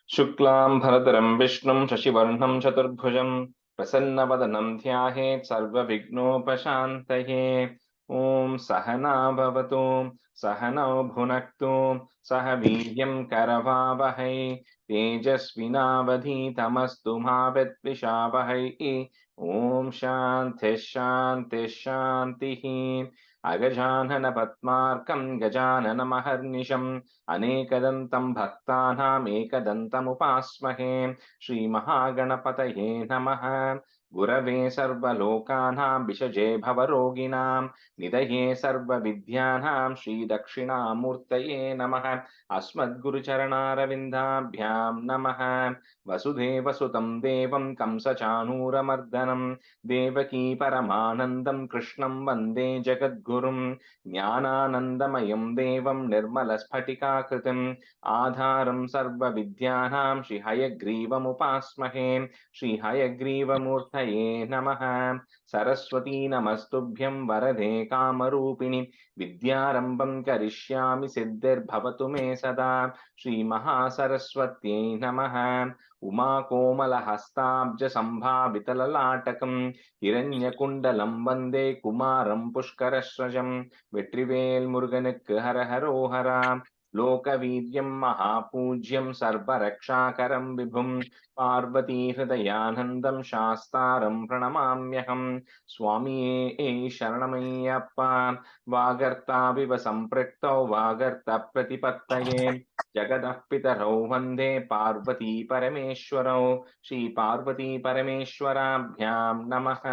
शुक्लां भरतरं विष्णुं शशिवर्णं चतुर्भुजं प्रसन्नवदनं ध्यायेत् सर्वविघ्नोपशान्तये। ॐ सहना भवतु सहनौ भुनक्तु सह वीर्यं करवावहै तेजस्विनावधीतमस्तु मा विद्विषावहै। ॐ शान्तिः शान्तिः शान्तिः। अगजानन पद्मार्कं गजाननमहर्निशम् अनेकदन्तं भक्तानाम् एकदन्तमुपास्महे। श्रीमहागणपतये नमः। गुरवे सर्वलोकानां विषजे भवरोगिणां निधये सर्वविद्यानां श्रीदक्षिणामूर्तये नमः। अस्मद्गुरुचरणारविन्दाभ्यां नमः। वसुदेवसुतं देवं कंसचाणूरमर्दनं देवकी परमानन्दं कृष्णं वन्दे जगद्गुरुं। ज्ञानानन्दमयं देवं निर्मलस्फटिकाकृतिम् आधारं सर्वविद्यानां श्रीहयग्रीवमुपास्महे। श्रीहयग्रीवमूर्तये नमः। सरस्वती नमस्तुभ्यं वरदे कामरूपिणि विद्यारम्भं करिष्यामि सिद्धिर्भवतु मे सदा। श्रीमहासरस्वत्यै नमः। उमाकोमलहस्ताब्जसम्भावितललाटकं हिरण्यकुण्डलं वन्दे कुमारं पुष्करस्रजं। வெற்றிவேல் முருகனுக்கு ஹரஹரோஹரா. லோகவீர்யம் மகாபூஜ்யம் சர்வரக்ஷாகரம் விபும் பார்வதி ஹிருதயானந்தம் சாஸ்தாரம் பிரணமாம்யகம். சுவாமியே சரணமையப்பா. வாகர்த்தாவிவ சம்பிரக்தௌ வாகர்த்த பிரதிபத்தயே जगदः पितरौ वन्दे पार्वती परमेश्वरौ। श्री पार्वती परमेश्वराभ्यां नमः।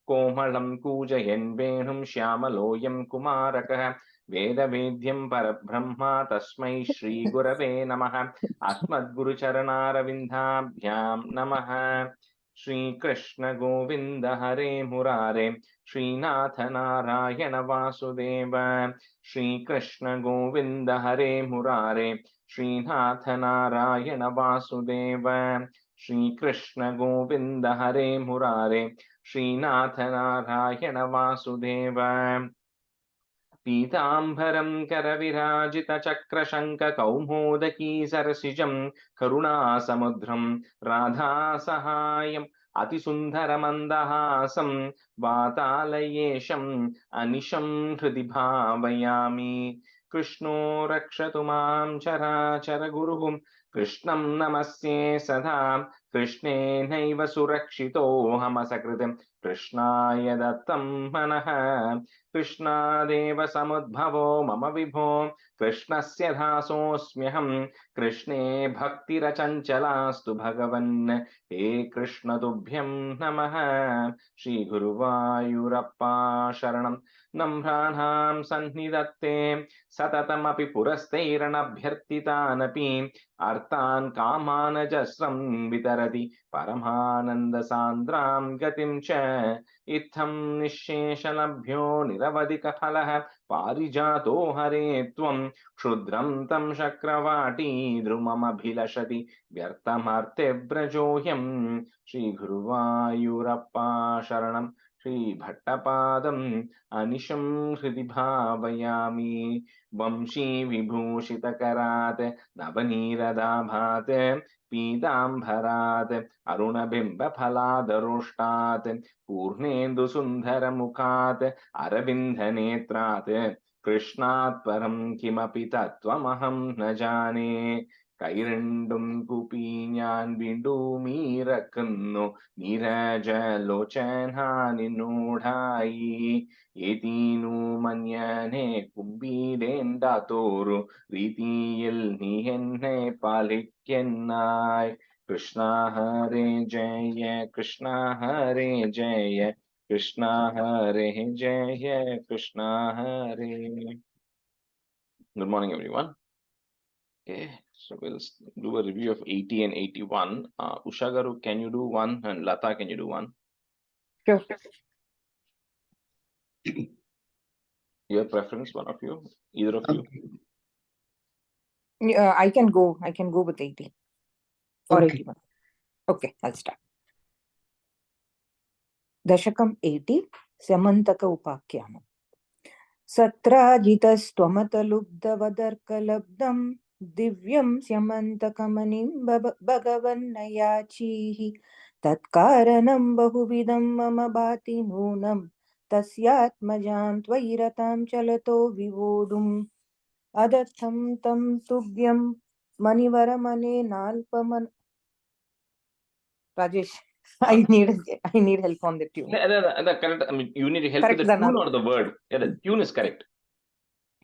कोमलं कूजयन् वेणुं श्यामलोऽयं कुमारकः वेदवेद्यं परब्रह्म तस्मै श्रीगुरवे नमः। अस्मद्गुरुचरणारविन्दाभ्यां नमः। श्रीकृष्ण गोविन्द हरे मुरारे श्रीनाथ नारायण वासुदेव। श्रीकृष्ण गोविन्द हरे मुरारे श्रीनाथ नारायण वासुदेव। श्रीकृष्ण गोविन्द हरे मुरारे श्रीनाथ नारायण वासुदेव। पीताम्बरं करविराजितचक्रशङ्खकौमोदकी सरसिजं करुणासमुद्रं राधासहायम् अतिसुन्दरमन्दहासं वातालयेशम् अनिशं हृदि भावयामि। कृष्णो रक्षतु मां चराचरगुरुः कृष्णं नमस्ये सदा। कृष्णेनैव सुरक्षितोऽहमसकृतं कृष्णाय दत्तं मनः। कृष्णादेव समुद्भवो मम विभो कृष्णस्य दासोऽस्म्यहं। कृष्णे भक्तिरचञ्चलास्तु भगवन् हे कृष्ण तुभ्यं नमः। श्रीगुरुवायूरप्पा शरणं नम्राणां सन्निधत्ते सततमपि पुरस्तैरनभ्यर्थितानपि अर्थान् कामानजस्रं वितरति परमानन्दसान्द्रां गतिं च। इत्थं निःशेषलभ्यो निरवधिकफलः पारिजातो हरे त्वं क्षुद्रं तं शक्रवाटी द्रुममभिलषति व्यर्थमर्त्यव्रजोऽयं। श्रीगुरुवायूरप्पा शरणं श्रीभट्टपादम् अनिशं हृदि भावयामि। वंशी विभूषितकरात् नवनीरदाभात् पीताम्बरात् अरुणबिम्बफलादरोष्टात् पूर्णेन्दुसुन्दरमुखात् अरविन्दनेत्रात् कृष्णात् परं किमपि तत्त्वमहं न जाने। കൈരണ്ടും കൂപ്പി ഞാൻ വീണ്ടുമീറക്കുന്നു നീരജലോചനാനിന്നോടായി ഏതീനു മഞ്ഞനെ കുമ്പിടേണ്ടാത്തോരു രീതിയിൽ നീ എന്നെ പാലിക്കെന്നായി. കൃഷ്ണ ഹരേ ജയ കൃഷ്ണ ഹരേ ജയ കൃഷ്ണ ഹരേ ജയ കൃഷ്ണ ഹരേ. Good morning, everyone. Okay, so we'll do a review of 80 and 81. Usha Garu, can you do one? And Lata, can you do one? Sure. Your preference, one of you? Either of you? I can go with 80 or Okay. 81. Okay, I'll start. Dashakam 80, Samantaka Upakyana. Satrajitastvamatalubdavadarkalabdam दिव्यं स्यमन्तकमणिं भगवन्नयाचीः तत्कारणं बहुविधं मम भाति नूनं तस्यात्मजां त्वयि रतां चलतो विवोढुम् अदत्थं तं तुभ्यं मणिवरमनेनाल्पमन Rajesh, I need help on the tune. The correct. I mean, you need help with Correct, the Dana. tune or the word. Yeah, the tune is correct.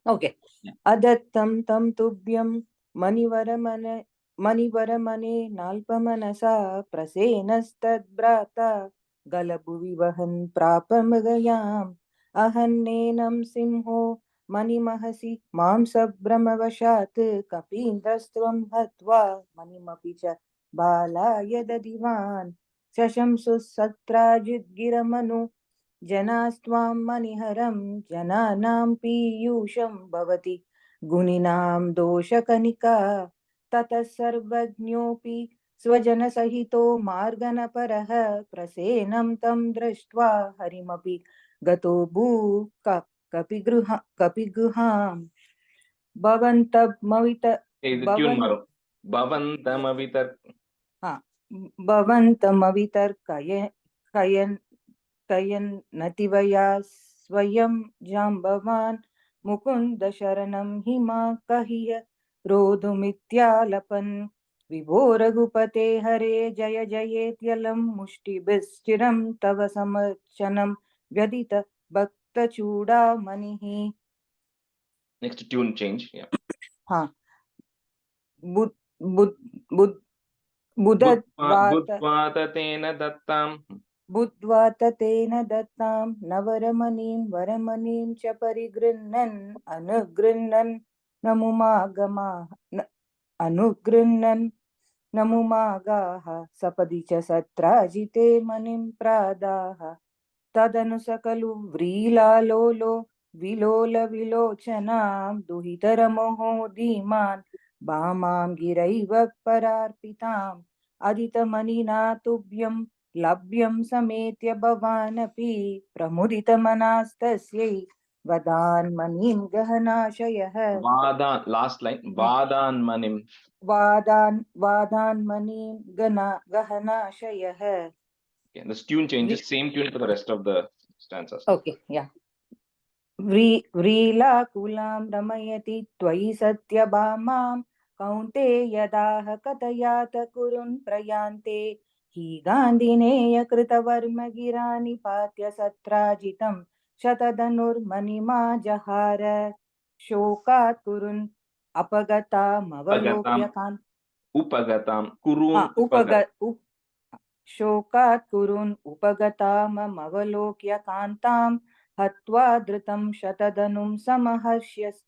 Okay. अदत्तं तं तुभ्यं मणिवरमने नाल्पमनसा प्रसेनस्तद्भ्राता गलभुवि वहन् प्रापमगयाम् अहन्नेनं सिंहो मणिमहसि मांसभ्रमवशात् कपीन्द्रस्त्वं हत्वा मणिमपि च बालाय ददिवान् शशंसुसत्राजिद्गिरमनु जनास्त्वां मणिहरं जनानां पीयूषं भवति गुणिनां दोषकनिका ततः सर्वज्ञोऽपि स्वजनसहितो मार्गनपरः प्रसेनं तं दृष्ट्वा हरिमपि गतो कपिगृहां भवन्तमवित Hey, the tune maru. कयन्नतिवया स्वयं जाम्बवान् मुकुन्द शरणं हि मा कहिय रोधुमित्यालपन् विभो रघुपते हरे जय जयेत्यलं मुष्टिभिश्चिरं तव समर्चनं व्यदित भक्तचूडामणिः. Next tune change. Yeah. हाँ. बुद्ध्वा तेन दत्तां नवरमणीं वरमणीं च परिगृह्णन् अनुगृह्णन् नमुमागाः सपदि च सत्राजिते मणिं प्रादाः तदनु सकलु व्रीलालोलो विलोल विलोचनां दुहितरमोहो धीमान् भामां गिरैव परार्पिताम् अदितमणिना तुभ्यं लभ्यं समेत्य भवानपि प्रमुदितमनास्तस्यै वदान्मणिं गहनाशयः. Last line. Vadanmanim. वादान्मणिं गहनाशयः. Okay, this tune changes. Same tune for the rest of the stanzas. Okay, yeah. व्रीलाकुलां रमयति त्वयि सत्यभामां कौन्तेयदाह कथयात कुरुन् प्रयान्ते हि गान्धिनेय कृतवर्म गिरा निपात्य सत्राजितं शतधनुर्मणिमा जहार शोकात् कुरुन् अपगतामवलोक्य शोकात् कुरुन् उपगतामवलोक्य कान्तां हत्वा धृतं शतधनुं समहर्ष्यस्तां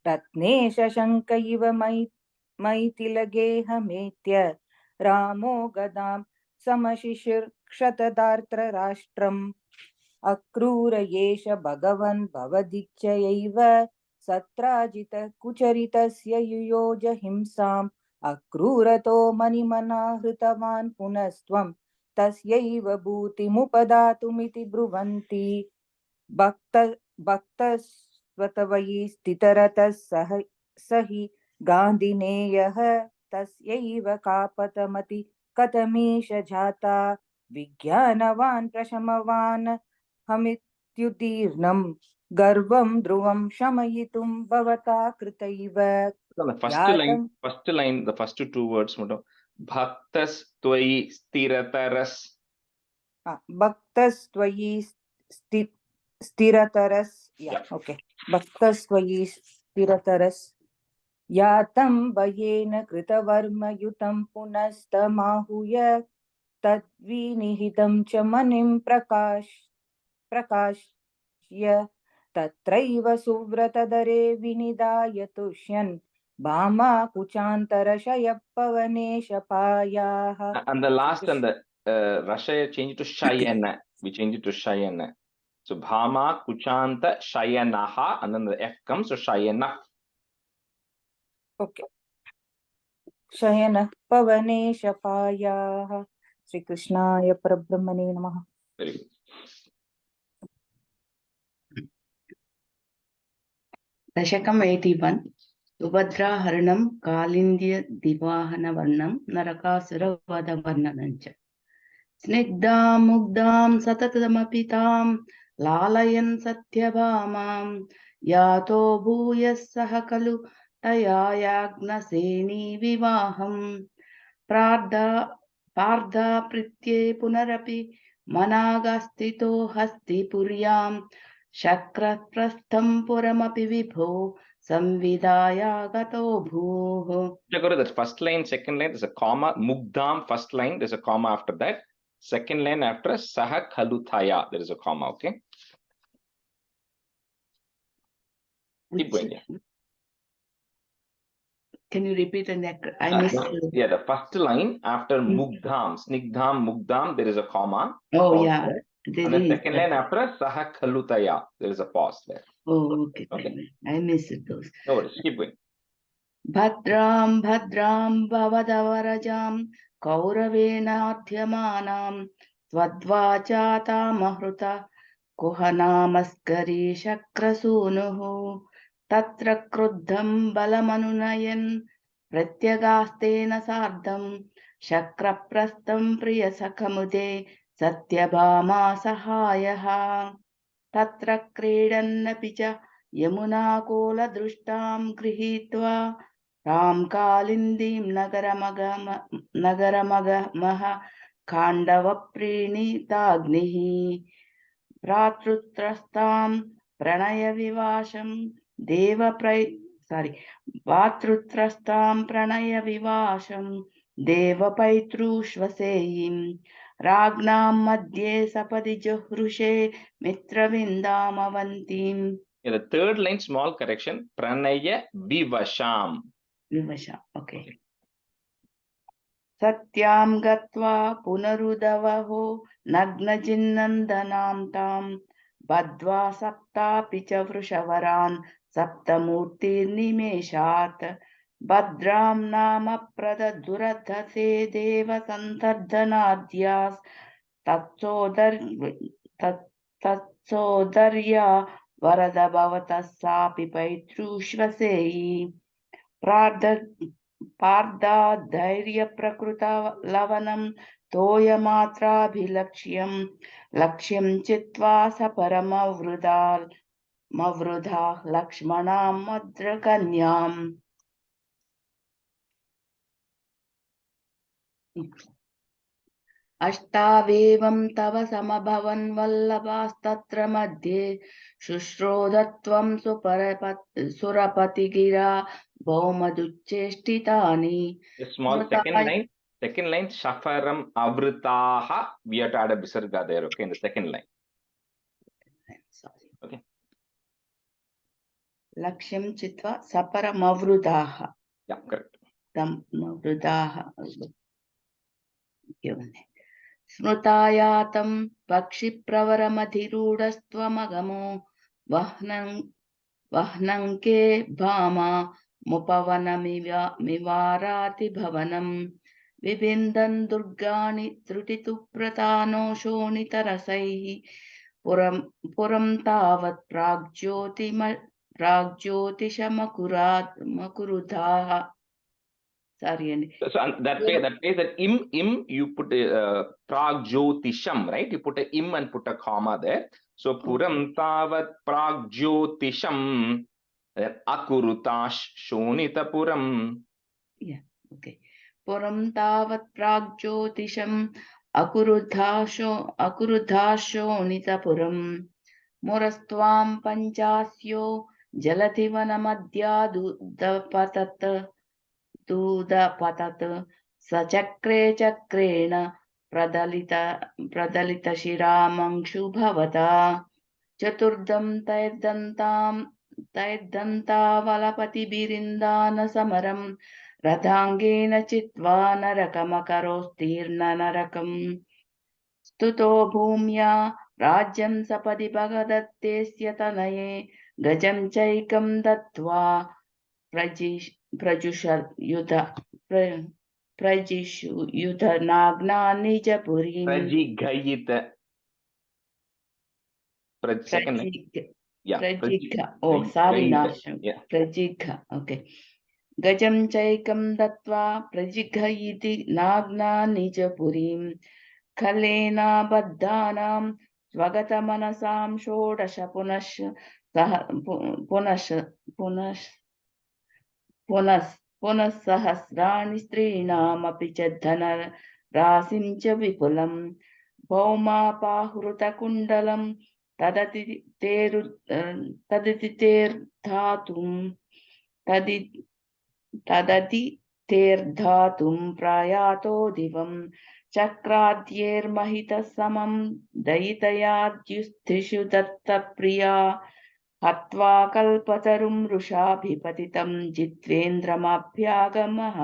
रत्नेश शङ्क इव मैथिलगेहमेत्य रामो गदां समशिशिर्क्षतदार्त्रराष्ट्रम् अक्रूर एष भगवन् भवदिच्छयैव सत्राजित कुचरितस्य युयोज हिंसाम् अक्रूरतो मणिमना हृतवान् पुनस्त्वं तस्यैव भूतिमुपदातुमिति ब्रुवन्ति भक्तस्वतवयि स्थितरतः सहि गान्धिनेयः तस्यैव कापतमति कथमीश जाता विज्ञानवान् प्रशमवान् हमित्युदीर्णं गर्वं ध्रुवं शमयितुं भवता कृतैव. The first line, the first two words, Bhaktas Twayi Stirataras. Bhaktastvai stirataras. Yeah, okay. Bhaktastvai stirataras. Yatam bayena kritavarma yutam punastamahuya tadvinihitam cha manim prakashya tatraiva suvratadare vinidaya tushyan Bhama kuchantarashaya pavanesha payaha. And the last and the Rashaya change it to Shayana. We change it to Shayana. So Bhama Kuchanta Shayanaha, and then the F comes, so Shayana. Okay. Shayana pavane shapayaha. Sri Krishnaya Parabrahmane Namaha. Very good. Dashakam 81. Subhadra Haranam Kalindya Divahana Varnam Narakasura Vada Varnanancha. Snigdam Mugdam Satatamapitam Lalayan Satyabhamam Yato Bhuyasaha Kalu Tayayagna Seni Vivaham Pradha Pritye Punarapi Managastito Hasti Puryam Shakraprastham Puramapi Vibho Samvidaya Gato Bhuho. That's first line, second line, there's a comma. Mugdam, first line, there's a comma after that. Second line after Saha Kalutaya, there is a comma, okay? Keep going, yeah. Can you repeat the neck? I missed it. Yeah, the first line after Mugdam, Snigdam, Mugdam, there is a comma. Oh, yeah. And the second line after Saha Kalutaya, there is a pause there. Oh, okay. I missed those. No worries, keep going. Bhadram Bhavadavarajam Kauravenadhyamanam Swadvachata Mahruta Kuhanamaskari Shakrasunuhu Tatra Kruddham Balamanunayan Pratyagastena Sardam Shakraprastam Priyasakamude Satyabhama Sahayaha Tatra Kredannapi cha Yamunakoladrushtam Grihitva Ram Kalindim Nagaramaha Khandavaprinitagnihi Bratrutrastam Pranaya Vivasham Bhatrutrastam Pranaya Vivasham Devapaitrushvaseyim Ragnam Madhye Sapadi Juhrushe Mitravindamavantim. Yeah, the third line, small correction. Pranaya Vivasham. Vivasham, okay. Satyam Gatva Punarudavaho Nagnajinnandanam Tam Badva Sapta Picha Vrusavaran Saptamurti Nimeshat Badram Nama Prada Duradhase Deva Santardhanadyas Tatsodarya Varada Bhavatasapi Paitrushvaseyi Parda Dhairya Prakruta Lavanam Toya Matra Bhilakshiyam Lakshim Chitva Saparamavruda Mavrudha Lakshmanam Madrakanyam. Ashtavevam tava samabhavan vallabhastatra madhye Shushrodhatvam surapati gira Bhaumaducheshtitani. A small second line, Shafaram Avritaha. We have to add a Visarga there, okay, in the second line. Sorry. Okay. Laksham Chitva Saparamavrudaha. Yeah, correct. Mavrudaha. Smrutayatam Pakshi Pravaramadhirudastvamagamo Vahnanke Bhama Mupavanamivarati Bhavanam Vibindan Durgani Trutitu Pratano Shonitarasaihi Puram Tavat Pragjyotishamakuradaha. Sorry. So that way that im you put Pragjyotisham, right? You put a im and put a comma there. So Puram Tavat Pragjyotisham Akurutash Shonitapuram. Yeah, okay. Puram Tavat Pragjyotisham Akurudhasho Nitapuram Murastvam Panchasyo Jalathivanamaddya Dudapatat Sachakre Chakrena Pradalita Shiramangshu Bhavata Chaturdam Taiddanta Valapati Birindana Samaram Radhangena Chitva Narakamakarostiirna Narakam Stuto Bhumya Rajyam Sapadi Bhagadattesya Tanaye Gajam Chaikam Dattva Prajushu Yudha Nagna Nijapurim Prajigayita. Second line. Yeah. Prajigha. Oh, sorry, Nasham. Yeah. Prajigha. Okay. Gajam chaikam datva prajigha iti nagna nija purim kalena baddhanam svagata manasam shodasha punash punash punas sahasrani streenamapi cha dhana rasim cha vipulam भौमापाहृत कुण्डलं तदति तेर्धातुं तदति तेर्धातुं प्रयातो दिवं चक्राद्यैर्महितः समं दयितयाद्युस्थिषु दत्तप्रिया हत्वा कल्पतरुं वृषाभिपतितं जित्वेन्द्रमभ्यागमः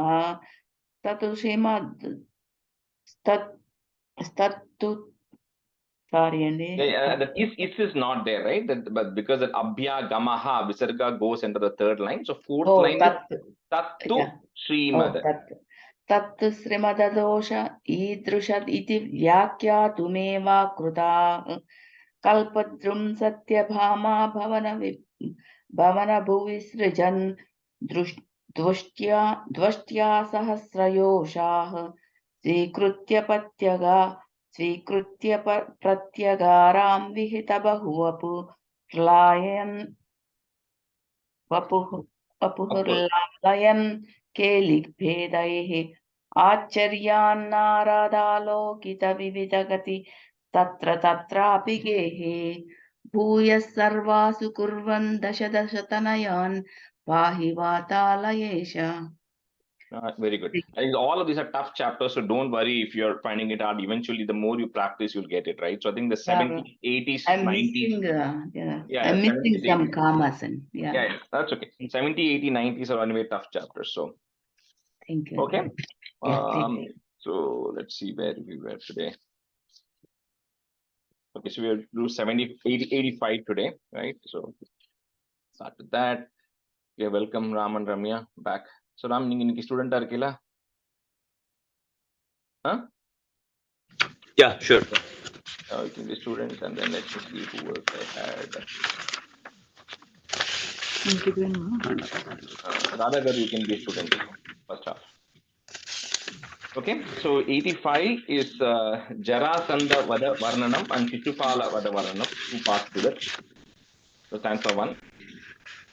ततु स्तत्तु sorry Andy. The is not there, right? But because that abhya gamaha visarga goes into the third line, so fourth line is tattu srimad. तत्तु श्रीमददोष ईदृशद् इति व्याख्यातुमेवा कृता कल्पद्रुं सत्यभामा भवनभुवि सृजन् द्वष्ट्या सहस्रयोषाः स्वीकृत्य प्रत्यगारां विहितबहुवपु वपुर्लालयन् केलिभेदैः आश्चर्यान्नारदालोकितविविधगति तत्रापि गेहे भूयः सर्वासु कुर्वन् दशतनयान् पाहि वातालयेश. Very good. I think all of these are tough chapters, so don't worry if you're finding it hard. Eventually, the more you practice, you'll get it, right? So I think the 70s, 80s, I'm 90s. I'm missing some commas. Yeah, that's okay. 70, 80, 90s are anyway tough chapters. So thank you. Okay. Yeah, so let's see where we were today. Okay, so we will do 70, 80, 85 today, right? So start with that. Okay, welcome Ram and Ramya back. So Ram, you student are kila? Huh? Yeah, sure. You can be student, and then let's see who else I had. Rather, you can be a student first half. Okay, so 85 is Jarasandha Vada Varnanam and Shishupala Vada Varnanam. Two parts to that. So stanza 1.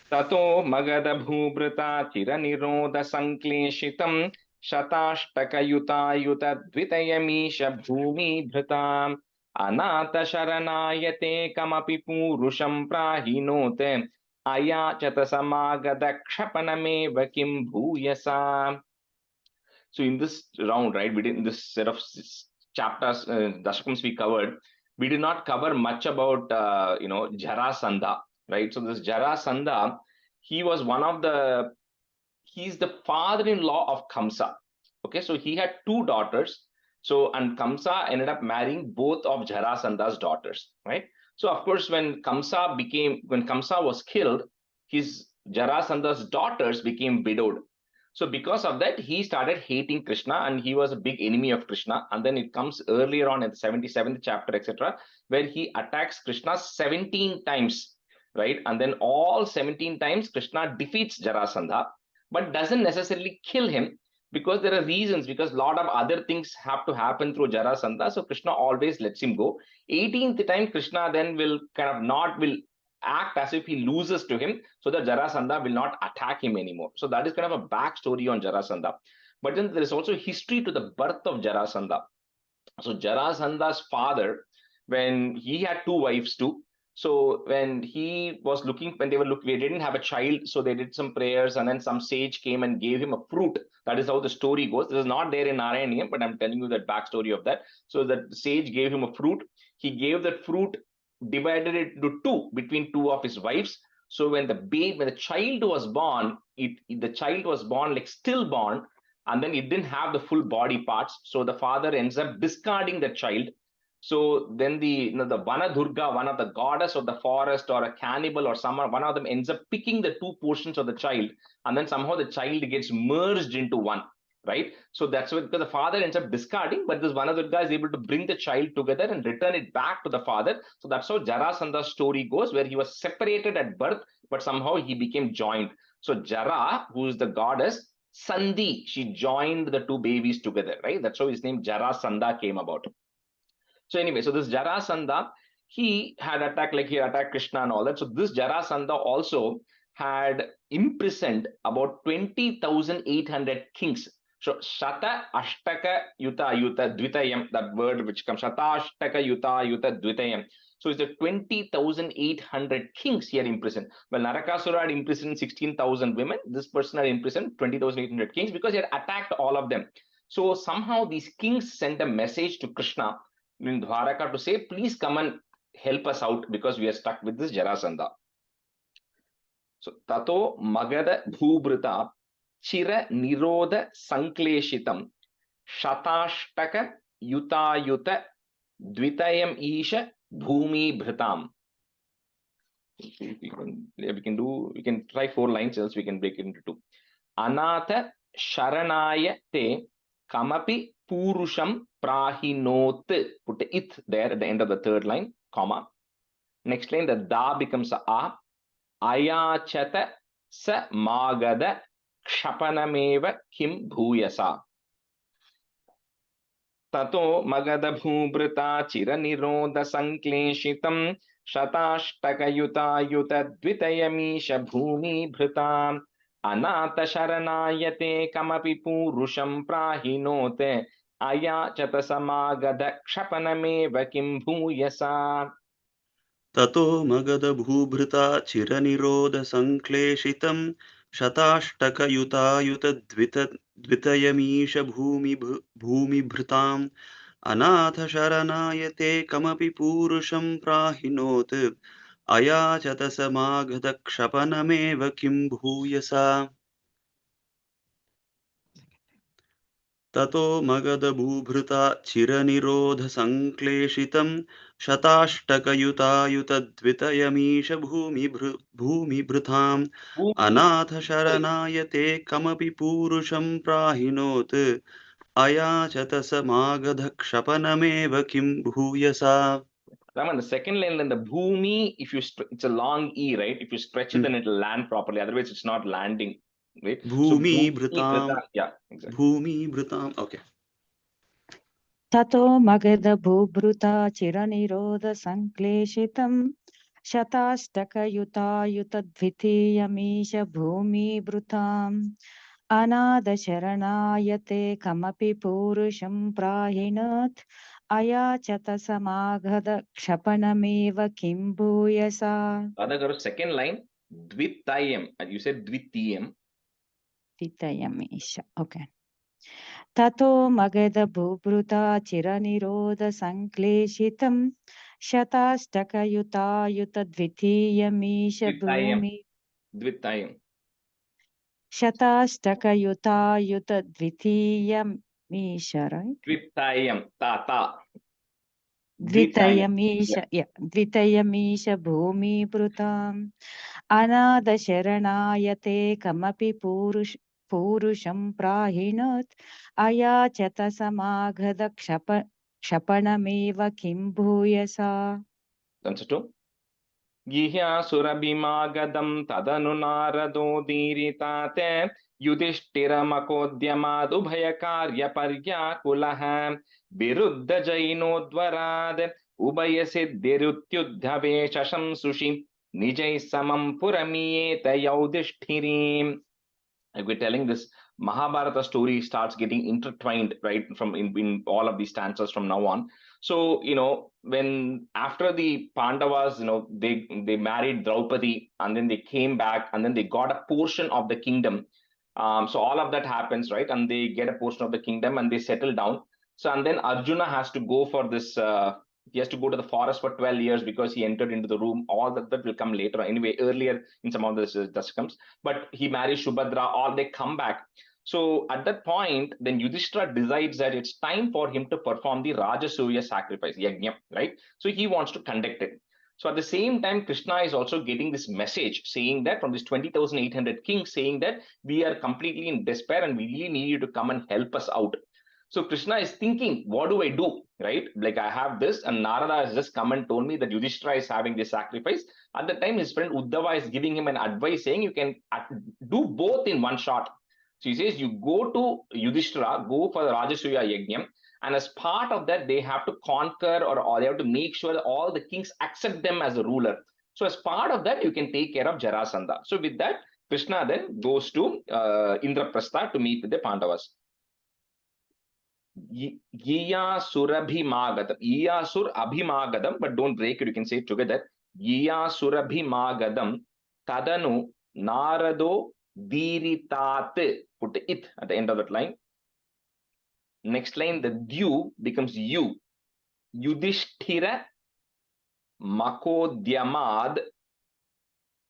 Tato Magada Bhubrata Chiraniroda Sanklishitam Shatashtaka Yuta Dvitayamisha Bhumi Bhritam Anata Sharanayate Kamapi Purusham Prahinote Aya Chatasamagada Kshapaname Vakim Bhuyasa. So in this round, right, we did in this set of chapters, Dasakams we covered, we did not cover much about, Jarasandha, right? So this Jarasandha, he was he's the father-in-law of Kamsa. Okay, so he had two daughters. So, and Kamsa ended up marrying both of Jarasandha's daughters, right? So of course, when Kamsa was killed, his Jarasandha's daughters became widowed. So because of that, he started hating Krishna, and he was a big enemy of Krishna. And then it comes earlier on in the 77th chapter, etc., where he attacks Krishna 17 times, right? And then all 17 times, Krishna defeats Jarasandha, but doesn't necessarily kill him, because there are reasons, because a lot of other things have to happen through Jarasandha. So Krishna always lets him go. 18th time, Krishna then will act as if he loses to him, so that Jarasandha will not attack him anymore. So that is kind of a backstory on Jarasandha. But then there is also history to the birth of Jarasandha. So Jarasandha's father, when he had two wives too, so when they didn't have a child, so they did some prayers, and then some sage came and gave him a fruit. That is how the story goes. This is not there in Narayaneeyam, but I'm telling you that backstory of that. So that sage gave him a fruit. He gave that fruit, divided it into two between two of his wives. So when the child was born, the child was born like stillborn, and then it didn't have the full body parts. So the father ends up discarding the child. So then the Vana Durga, one of the goddess of the forest, or a cannibal or someone, one of them ends up picking the two portions of the child, and then somehow the child gets merged into one. right? So that's what, because the father ends up discarding, but this one of the guys is able to bring the child together and return it back to the father. So that's how Jarasanda's story goes, where he was separated at birth, but somehow he became joined. So Jara, who is the goddess, Sandhi, she joined the two babies together, right? That's how his name Jarasandha came about. So anyway, so this Jarasandha, he had attacked, like he attacked Krishna and all that. So this Jarasandha also had imprisoned about 20,800 kings. So Shata Ashtaka Yuta Yuta Dvitayam, that word which comes Shata Ashtaka Yuta Yuta Dvitayam. So it's the 20,800 kings here imprisoned. Well, Narakasura had imprisoned 16,000 women. This person had imprisoned 20,800 kings because he had attacked all of them. So somehow these kings sent a message to Krishna in Dwaraka to say, please come and help us out because we are stuck with this Jarasandha. So Tato Magada Bhubrita Chira Niroda Sankleshitam Shatashtaka Yuta Dvitayam Isha Bhumi Bhritam. We can try 4 lines, else we can break it into 2. Anatha Sharanaya Te Kamapi Purusham Prahinot. Put the it there at the end of the 3rd line, comma. Next line, the da becomes a. Ayachata sa magada kshapanameva kim bhuyasa. Tato magada bhubrita chira niroda sankleshitam shatashtaka yuta dvitayamisha bhumi bhritam anata sharanayate kamapi purusham prahinote ayachata samagada kshapanameva kim bhuyasa. Tato Magada Bhubhrita Chiraniroda Sankleshitam Shatashtaka Yuta Dvitayamisha Bhumi Bhritam Anatha Sharanayate Kamapi Purusham Prahinot Ayachata Samagada Kshapanameva Kim Bhuyasa. Tato Magada Bhubhrita Chiranirodha Sankleshitam Shatashtaka Yuta Dvitayamisha Bhumi Bhritam Anatha Sharanayate Kamapi Purusham Prahinot Ayachata Samagada Kshapanameva Kim Bhuyasa. Raman, the second line in the bhumi, if you it's a long e, right? If you stretch it, then it'll land properly. Otherwise, it's not landing, right? Bhumi Bhritam. Yeah, exactly. Bhumi Bhritam. Okay. Tato Magada Bhubruta Chiraniroda Sankleshitam Shatashtaka Yuta Dvitiyamisha Bhumi Brutam Anada Sharanayate Kamapi Purusham Prahinat Ayachata Samaghada Kshapanameva Kim Bhuyasa. Other second line, dvitayam. You said dvitiyam. Dvitayamisha. Okay. Tato Magada Bhubruta Chiraniroda Sankleshitam Shatashtaka Yuta Dvitiyamisha Bhumi Dvitayam. Shatashtaka Yuta Dvitiyamisha, right? Dvitayam. Ta. Dvitayamisha, yeah. Dvitayamisha Bhumi Brutam Anada Sharanayate Kamapi Purusham Prahinat Ayachata Samaghada Kshapanameva Kim Bhuyasa. Answer 2. Gihya surabhimagadam tadanu narado diritate yudhishthira makodyamad ubhayakarya paryakulah viruddha jainodvarad ubayasiddhirutyudhave shashamsushi nijai samam puramiyeta yaudhishtirim. Like we're telling this Mahabharata story starts getting intertwined, right, from in all of these stanzas from now on. So, when after the Pandavas, they married Draupadi and then they came back and then they got a portion of the kingdom. So all of that happens, right? And they get a portion of the kingdom and they settle down. So, and then Arjuna has to go for this, he has to go to the forest for 12 years because he entered into the room. All that will come later. Anyway, earlier in some of the Dasakams. But he marries Subhadra, or they come back. So at that point, then Yudhishthira decides that it's time for him to perform the Rajasuya sacrifice, Yajna, right? So he wants to conduct it. So at the same time, Krishna is also getting this message saying that from this 20,800 kings, saying that we are completely in despair and we really need you to come and help us out. So Krishna is thinking, what do I do? Right? Like I have this, and Narada has just come and told me that Yudhishthira is having this sacrifice. At the time, his friend Uddhava is giving him an advice saying you can do both in one shot. So he says, you go to Yudhishthira, go for the Rajasuya Yajnam, and as part of that, they have to conquer or they have to make sure that all the kings accept them as a ruler. So as part of that, you can take care of Jarasandha. So with that, Krishna then goes to Indraprastha to meet with the Pandavas. Yiyasura-bhimagatam. Yiyasur-abhimagadam, but don't break it, you can say it together. Yiyasura-bhimagadam tadanu narado diritat. Put the it at the end of that line. Next line, the dyu becomes you. Yudhishthira makodhyamad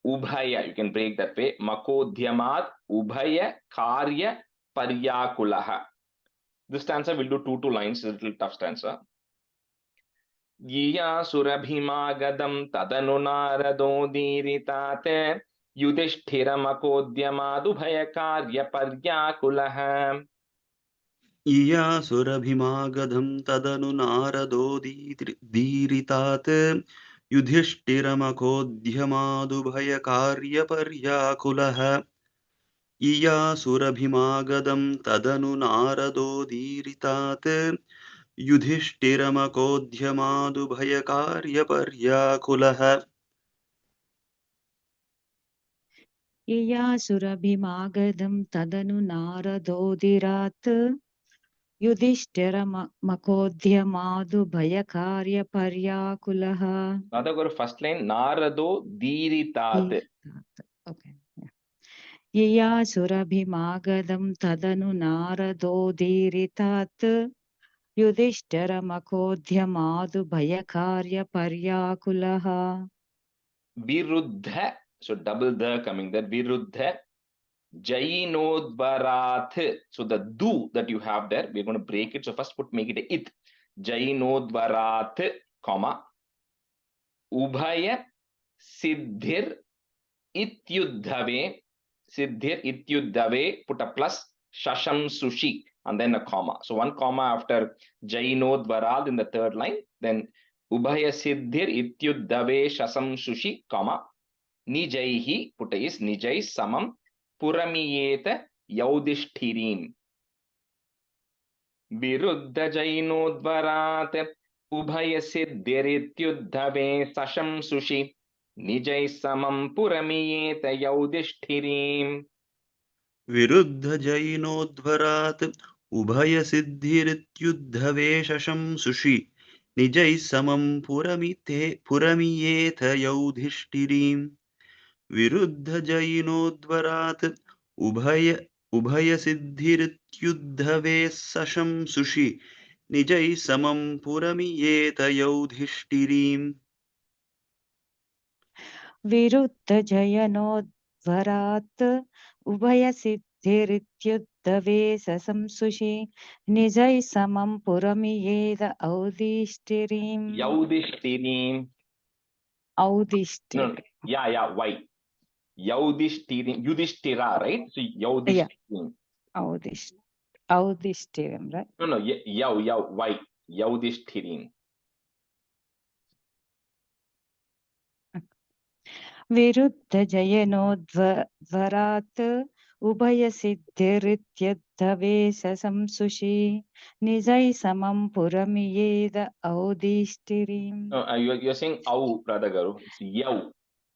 ubhaya. You can break that way. Makodhyamad ubhaya karya paryakulaha. This stanza will do two lines. It's a little tough stanza. Yiyasura-bhimagadam tadanu narado diritate Yudhishthira makodhyamad ubhaya karya paryakulaha. Iyasura-bhimagadam tadanu narado diritat Yudhishthira-makodhyamadu-bhaya-karya-paryakulah. Iyasura-bhimagadam tadanu narado diritat Yudhishthira-makodhyamadu-bhaya-karya-paryakulah. Yiyasura-bhimagadam tadanu naradodirat Yudhishthira-makodhyamadu bhayakarya paryakulaha. Now go to first line. Narado diritat. Okay. Yiyasura-bhimagadam tadanu naradodirat Yudhishthira-makodhyamadu bhayakarya paryakulaha. Viruddha. So double the coming there. Viruddha Jainodvarat. So the do that you have there, we're going to break it. So first make it a it. Jainodvarat, comma. Ubhaya siddhir ityuddhave. Siddhir ityuddhave, put a plus. Shasham sushi, and then a comma. So one comma after Jainodvarat in the third line. Then Ubhaya siddhir ityuddhave shasam sushi, comma. Nijaihi, put is nijai samam puramiyeta yaudhishtirim. Viruddha jainodvarat ubhaya siddhirityuddhave sasham sushi nijai samam puramiyeta yaudhishtirim. Viruddha jainodvarat ubhaya siddhirityuddhave shasham sushi nijai samam puramiyeta yaudhishtirim. Viruddha jainodvarat ubhaya siddhirityuddhave sasham sushi nijai samam puramiyeta yaudhishtirim. Viruddha jainodvarat ubhaya siddhirityuddhave sasam sushi nijai samam puramiyeta audhishtirim. Yaudhishtirim. Audhishtirim. No, yeah, why? Yaudhishtirim, Yudhishthira, right? So Yaudhishtirim. Audhishtirim, right? No, why? Yaudhishtirim. Viruddha jainodvarat ubhaya siddhirityuddhave sasam sushi nijai samam puramiyeta audhishtirim. No, you're saying au, Radha Garu. It's yav.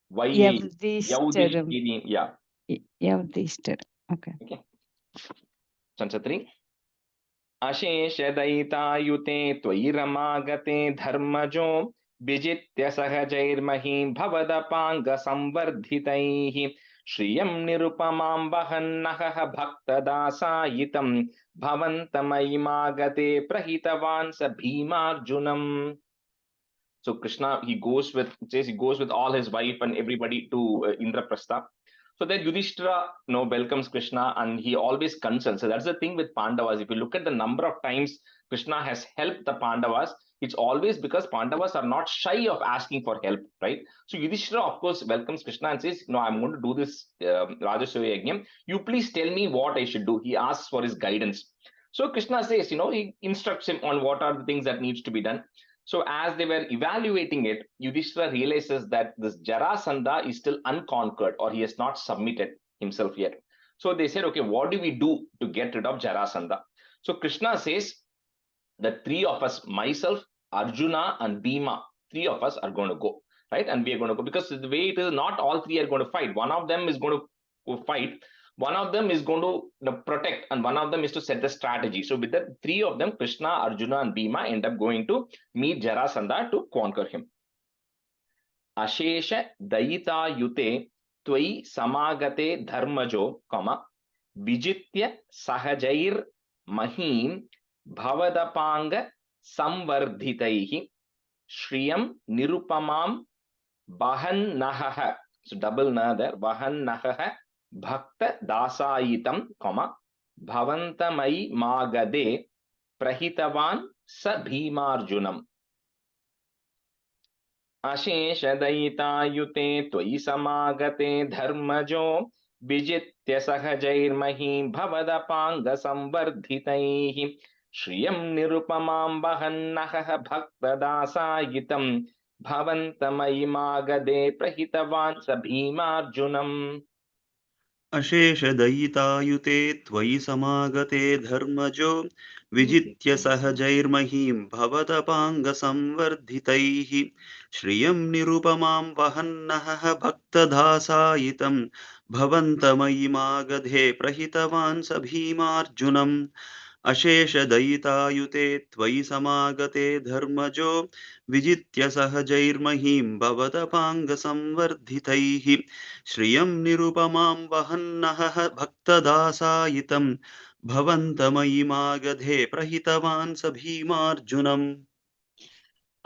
Why? Yavdhishtirim. Yaudhishtirim. Yeah. Yavdhishtirim. Okay. Stanza 3. Asheshadaitayute tvairamagate dharmajo Vijitya sahajairmahi bhavadapanga samvardhitaihi Shriyam nirupamam vahannaha bhaktadasayitam Bhavantamayimagate prahitavan sa bhimarjunam. So Krishna, he goes with all his wife and everybody to Indraprastha. So then Yudhishthira welcomes Krishna and he always consults. So that's the thing with Pandavas. If you look at the number of times Krishna has helped the Pandavas, it's always because Pandavas are not shy of asking for help, right? So Yudhishthira, of course, welcomes Krishna and says, no, I'm going to do this Rajasuya Yajnam. You please tell me what I should do. He asks for his guidance. So Krishna says, he instructs him on what are the things that needs to be done. So as they were evaluating it, Yudhishthira realizes that this Jarasandha is still unconquered, or he has not submitted himself yet. So they said, okay, what do we do to get rid of Jarasandha? So Krishna says, the three of us, myself, Arjuna, and Bhima, three of us are going to go, right? And we are going to go, because the way it is, not all three are going to fight. One of them is going to fight, one of them is going to protect, and one of them is to set the strategy. So with the three of them, Krishna, Arjuna, and Bhima end up going to meet Jarasandha to conquer him. Ashesha Dayita Yute Tvai Samagate Dharmajo, Vijitya Sahajair Mahim Bhavadapanga Samvardhitaihi Shriyam Nirupamam Vahannaha. So double na there. Vahannaha Bhakta Dasayitam, Bhavantamai Magade Prahitavan Sa Bhimarjunam. Asheshadayitayute Tvai Samagate Dharmajo Vijitya Sahajairmahi Bhavadapanga Samvardhitaihi Shriyam Nirupamam Vahannaha Bhaktadasayitam Bhavantamai Magade Prahitavan Sa Bhimarjunam. अशेषदयितायुते त्वयि समागते धर्मजो विजित्य सहजैर्महीं भवदपाङ्गसंवर्धितैः श्रियं निरुपमां वहन्नः भक्तदासायितं भवन्तमयि मागधे प्रहितवान् स भीमार्जुनम् अशेषदयितायुते त्वयि समागते धर्मजो विजित्य सहजैर्महीं भवदपाङ्गसंवर्धितैः श्रियं निरुपमां वहन्नः भक्तदासायितं भवन्तमयि मागधे प्रहितवान् स भीमार्जुनम्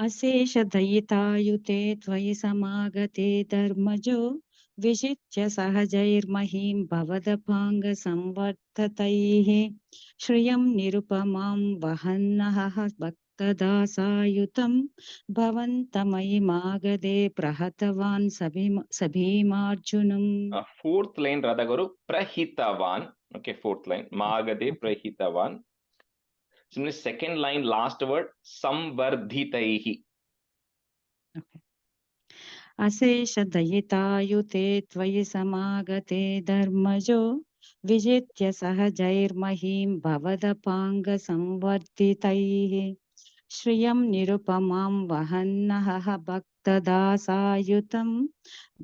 अशेषदयितायुते त्वयि समागते धर्मजो विजित्य सहजैर्महीं भवदपाङ्गसंवर्धतैः श्रियं निरुपमां वहन्नः भक्तदासायुतं भवन्तमयि मागधे प्रहतवान् स भीमार्जुनम्. Fourth line, Radhagaru, Prahitavan. Okay, fourth line, Magade Prahitavan. Similarly, second line, last word, Samvardhitaihi. Okay. अशेषदयितायुते त्वयि समागते धर्मजो विजित्य सहजैर्महीं भवदपाङ्गसंवर्धितैः श्रियं निरुपमां वहन्नः भक्तदासायुतं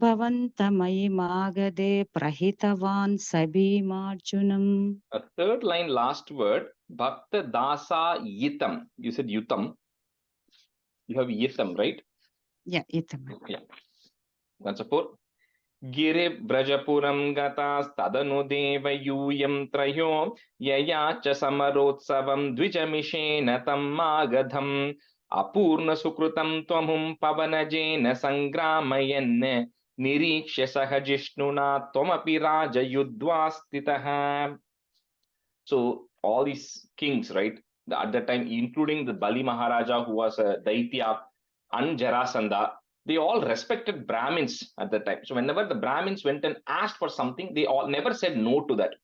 भवन्तमयि मागधे प्रहितवान् स भीमार्जुनम्. A third line, last word, Bhakta Dasa Yitam. You said Yutam. You have Yitam, right? Yeah, itam. Yeah. That's a four. Gire Brajapuram Gatas Tadanu Deva Yuyam Trayo Yaya Cha Samarotsavam Dvijamishena Tam Magadham Apurna Sukrutam Twamhum Pavanajena Sangramayan Nirikshya Sahajishnuna Tomapi Raja Yudvastitaha. So all these kings, right, at that time, including the Bali Maharaja, who was a Daitya, and Jarasandha, they all respected Brahmins at that time. So whenever the Brahmins went and asked for something, they all never said no to that.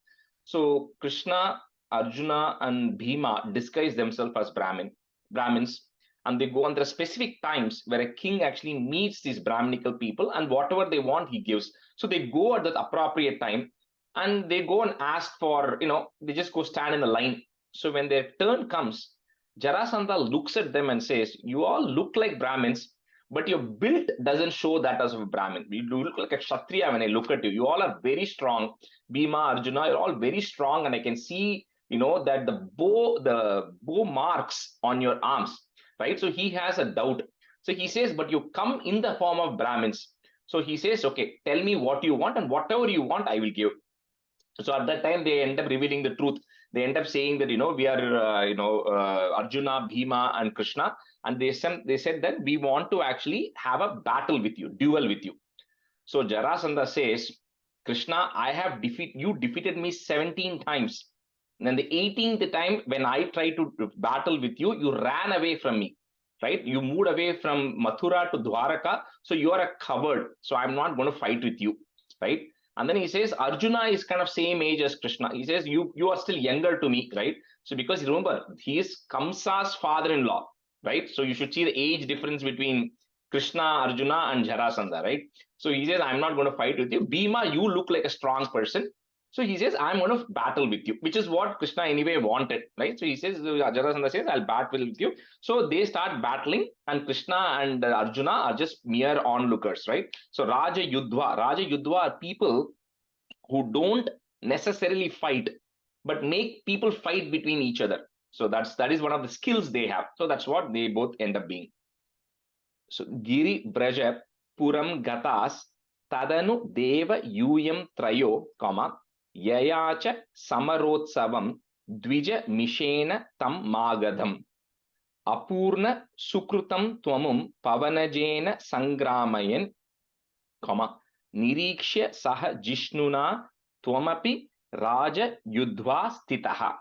So Krishna, Arjuna, and Bhima disguise themselves as Brahmins, and they go on. There are specific times where a king actually meets these Brahminical people, and whatever they want, he gives. So they go at that appropriate time, and they go and ask for, they just go stand in the line. So when their turn comes, Jarasandha looks at them and says, you all look like Brahmins, but your build doesn't show that as a Brahmin. You look like a Kshatriya when I look at you. You all are very strong. Bhima, Arjuna, you're all very strong, and I can see, that the bow marks on your arms, right? So he has a doubt. So he says, but you come in the form of Brahmins. So he says, okay, tell me what you want, and whatever you want, I will give. So at that time, they end up revealing the truth. They end up saying that, we are, Arjuna, Bhima, and Krishna. And they said that we want to actually have a battle with you, duel with you. So Jarasandha says, Krishna, you defeated me 17 times. And then the 18th time, when I tried to battle with you, you ran away from me. right? You moved away from Mathura to Dwaraka, so you are a coward. So I'm not going to fight with you, right? And then he says Arjuna is kind of same age as Krishna. He says you are still younger to me, right? So because remember he is Kamsa's father-in-law, right? So you should see the age difference between Krishna, Arjuna, and Jarasandha, right? So he says I'm not going to fight with you. Bhima, you look like a strong person. So he says, I'm going to battle with you, which is what Krishna anyway wanted, right? So he says, Jarasandha says, I'll battle with you. So they start battling, and Krishna and Arjuna are just mere onlookers, right? So Raja Yudhva are people who don't necessarily fight, but make people fight between each other. So that is one of the skills they have. So that's what they both end up being. So Giri Braja Puram Gatas Tadanu Deva Yuyam Trayo, comma, Yayacha Samarotsavam Dvija Mishena Tam Magadam Apurna Sukrutam Twamum Pavanajena Sangramayan, comma, Nirikshya Saha Jishnuna Twamapi Raja Yudhva Stitaha.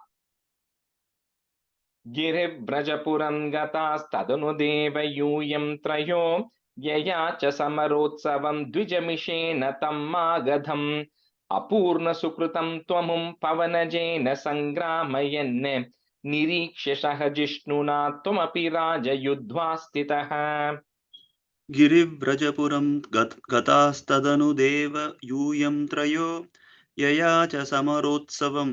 Giri Brajapuram Gatas Tadanu Deva Yuyam Trayo Yaya cha Samarotsavam Dvijamishena Tammagadham Apurna Sukrutam Twamum Pavanajena Sangramayan Nirikshya Sahajishnuna Twamapi Raja Yudhva Stitaha. गिरिव्रजपुरं गतास्तदनु देव यूयं त्रयो यया च समरोत्सवं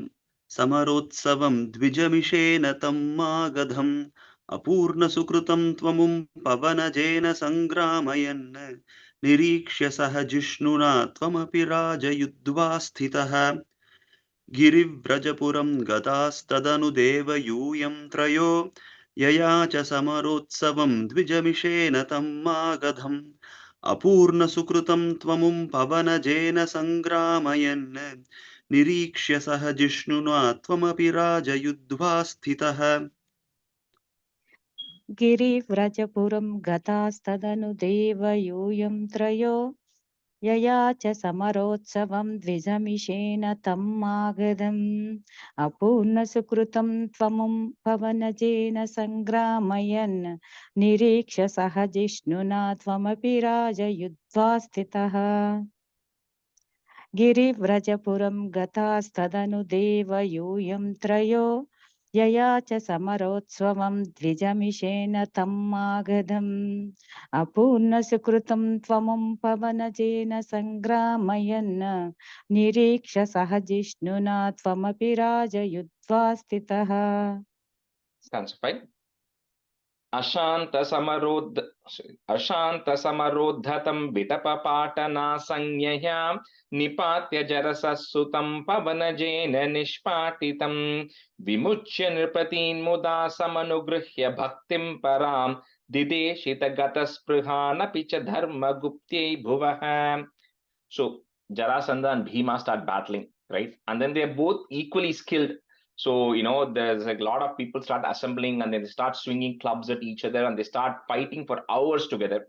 द्विजमिषेण तं मागधम् अपूर्णसुकृतं त्वमुं पवनजेन सङ्ग्रामयन् निरीक्ष्य सह जिष्णुना त्वमपि राजयुद्ध्वा स्थितः गिरिव्रजपुरं गतास्तदनु देव यूयं त्रयो यया च समरोत्सवं द्विजमिषेण तं मागधम् अपूर्णसुकृतं त्वमुं पवनजेन सङ्ग्रामयन् निरीक्ष्य सह जिष्णुना त्वमपि राजयुद्ध्वा स्थितः गिरिव्रजपुरं गतास्तदनु देवयूयं त्रयो यया च समरोत्सवं द्विजमिषेण तं मागधम् अपूर्णसुकृतं त्वमुं पवनजेन सङ्ग्रामयन् निरीक्ष्य सह जिष्णुना त्वमपि राजयुद्ध्वा स्थितः गिरिव्रजपुरं गतास्तदनु देवयूयं त्रयो यया च समरोत्सवं द्विजमिषेण तं मागधम् अपूर्णसुकृतं त्वमुं पवनजेन सङ्ग्रामयन् निरीक्ष्य सह जिष्णुना त्वमपि राजयुद्ध्वा स्थितः. Stanza 5. अशान्तसमरोद्धतं विटपपाटना संज्ञया निपात्य जरससुतं पवनजेन निष्पाटितं विमुच्य नृपतीन् मुदा समनुगृह्य भक्तिं परां दिदेशितगतस्पृहानपि च धर्मगुप्त्यै भुवः. So Jarasandha and Bhima start battling, right? And then they're both equally skilled. So, there's a lot of people start assembling and then they start swinging clubs at each other and they start fighting for hours together.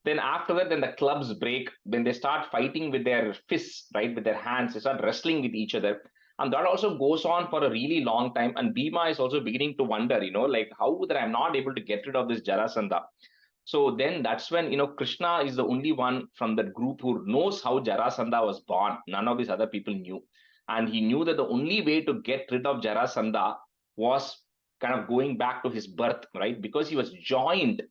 Then after that, then the clubs break. Then they start fighting with their fists, right? With their hands. They start wrestling with each other. And that also goes on for a really long time. And Bhima is also beginning to wonder, like how that I'm not able to get rid of this Jarasandha. So then that's when, Krishna is the only one from that group who knows how Jarasandha was born. None of these other people knew. And he knew that the only way to get rid of Jarasandha was kind of going back to his birth, right? Because he was joined,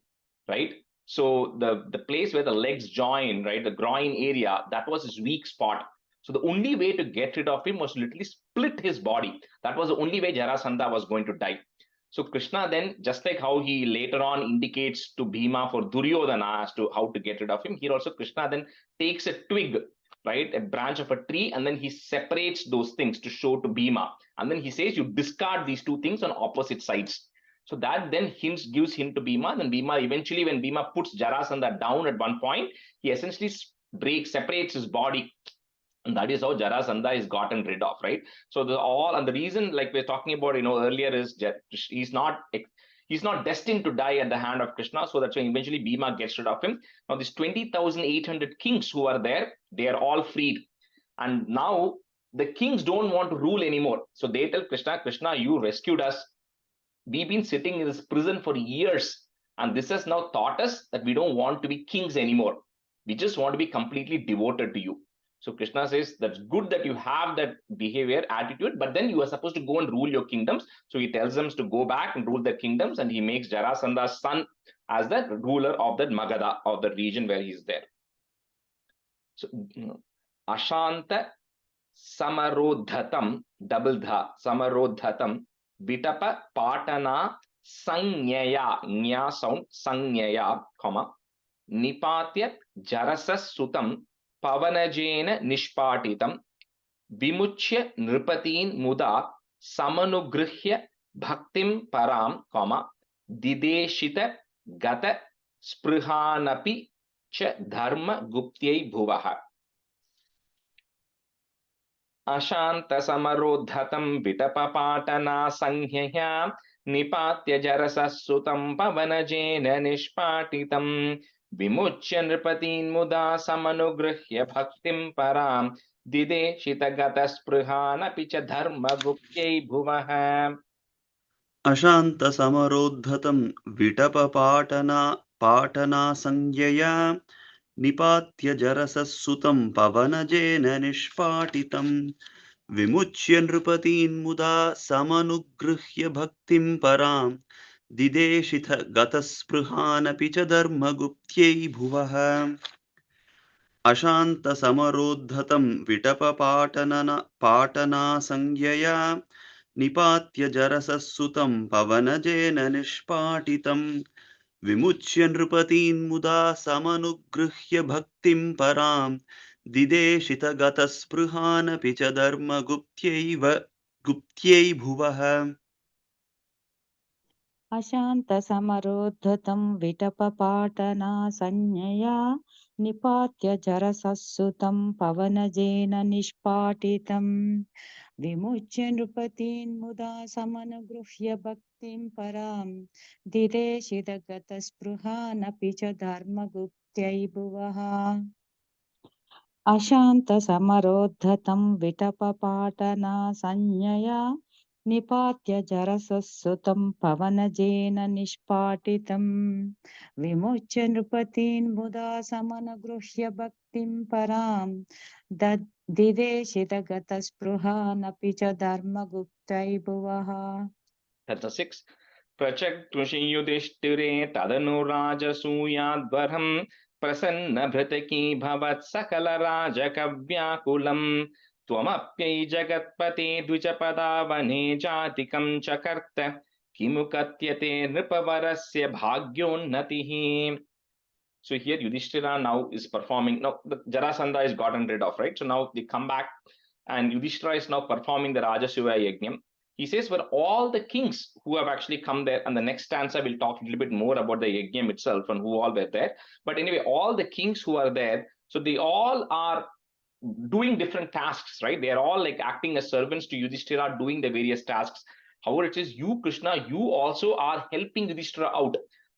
right? So the place where the legs join, right, the groin area, that was his weak spot. So the only way to get rid of him was literally split his body. That was the only way Jarasandha was going to die. So Krishna then, just like how he later on indicates to Bhima for Duryodhana as to how to get rid of him, here also Krishna then takes a twig, right, a branch of a tree, and then he separates those things to show to Bhima. And then he says, you discard these two things on opposite sides. So that then gives him to Bhima. Then Bhima eventually, when Bhima puts Jarasandha down at one point, he essentially separates his body. And that is how Jarasandha is gotten rid of, right? So the reason, like we're talking about, earlier, is he's not destined to die at the hand of Krishna. So that's why eventually Bhima gets rid of him. Now, these 20,800 kings who are there, they are all freed. And now the kings don't want to rule anymore. So they tell Krishna, you rescued us. We've been sitting in this prison for years. And this has now taught us that we don't want to be kings anymore. We just want to be completely devoted to you. So Krishna says that's good that you have that behavior, attitude, but then you are supposed to go and rule your kingdoms. So he tells them to go back and rule their kingdoms, and he makes Jarasandha's son as the ruler of that Magadha, of the region where he is there. So Ashanta Samarodhatam, double dha, Samarodhatam, Vitapa Patana Sanyaya, Nya sound, Sanyaya, comma, Nipatyat Jarasas Sutam, Pavanajena Nishpatitam, Vimuchya Nripatin Muda, Samanugrihya Bhaktim Param, comma, Dideshita Gata Sprihanapi Cha Dharma Guptyai Bhuvaha. अशान्तसमरोद्धतं विटपपाटना संज्ञया निपात्य जरसस्सुतं पवनजेन निष्पाटितं विमुच्य नृपतीन्मुदा समनुगृह्य भक्तिं परां दिदेशितगतस्पृहानपि च धर्मगुप्त्यै भुवः. अशान्तसमरोद्धतं विटपपाटना संज्ञया निपात्य जरसस्सुतं पवनजेन निष्पाटितं विमुच्य नृपतीन्मुदा समनुगृह्य भक्तिं परां दिदेशिथ गतस्पृहानपि च धर्मगुप्त्यै भुवः. अशान्तसमरोद्धतं विटपपाटना संज्ञया निपात्य जरसस्सुतं पवनजेन निष्पाटितं विमुच्य नृपतीन्मुदा समनुगृह्य भक्तिं परां दिदेशित गतस्पृहानपि च धर्मगुप्त्यै भुवः. अशान्तसमरोद्धतं विटपपाटना संज्ञया निपात्य जरसस्सुतं पवनजेन निष्पाटितं विमुच्य नृपतीन्मुदा समनुगृह्य भक्तिं परां दिदेशितगतस्पृहानपि च धर्मगुप्त्यै भुवः. अशान्तसमरोद्धतं विटपपाटना संज्ञया निपात्य जरसस्सुतं पवनजेन निष्पाटितं विमुच्य नृपतीन्मुदा समनुगृह्य भक्तिं परां दिदेशितगतस्पृहानपि च धर्मगुप्त्यै भुवः. Chapter 6. Prachakrushi Yudhishthire Tadanu Rajasuyadvaram Prasanna Bhritaki Bhavat Sakala Rajakavyakulam Tvamapyai Jagatpate Dvijapadavane Jatikam Chakarta Kimukatyate Nripavarasya Bhagyonnatihi. So here Yudhishthira now is performing. Now the Jarasandha is gotten rid of, right? So now they come back and Yudhishthira is now performing the Rajasuya Yajnam. He says, for all the kings who have actually come there, and the next stanza will talk a little bit more about the Yajnam itself and who all were there. But anyway, all the kings who are there, so they all are doing different tasks, right? They are all like acting as servants to Yudhishthira, doing the various tasks. However, it says, you, Krishna, you also are helping Yudhishthira out.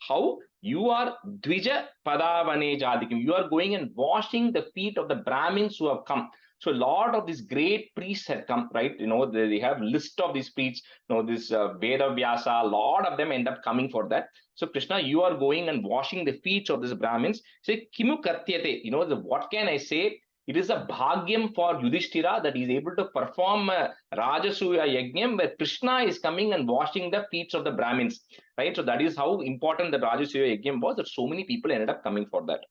How? You are Dvija Padavane Jadikim. You are going and washing the feet of the Brahmins who have come. So a lot of these great priests had come, right? You know, they have list of these priests. You know, this Veda Vyasa, a lot of them end up coming for that. So Krishna, you are going and washing the feet of these Brahmins. Say, Kimu Katyate, you know, what can I say? It is a bhagyam for Yudhishthira that he is able to perform Rajasuya Yajnam, where Krishna is coming and washing the feet of the Brahmins, right? So that is how important the Rajasuya Yajnam was, that so many people ended up coming for that.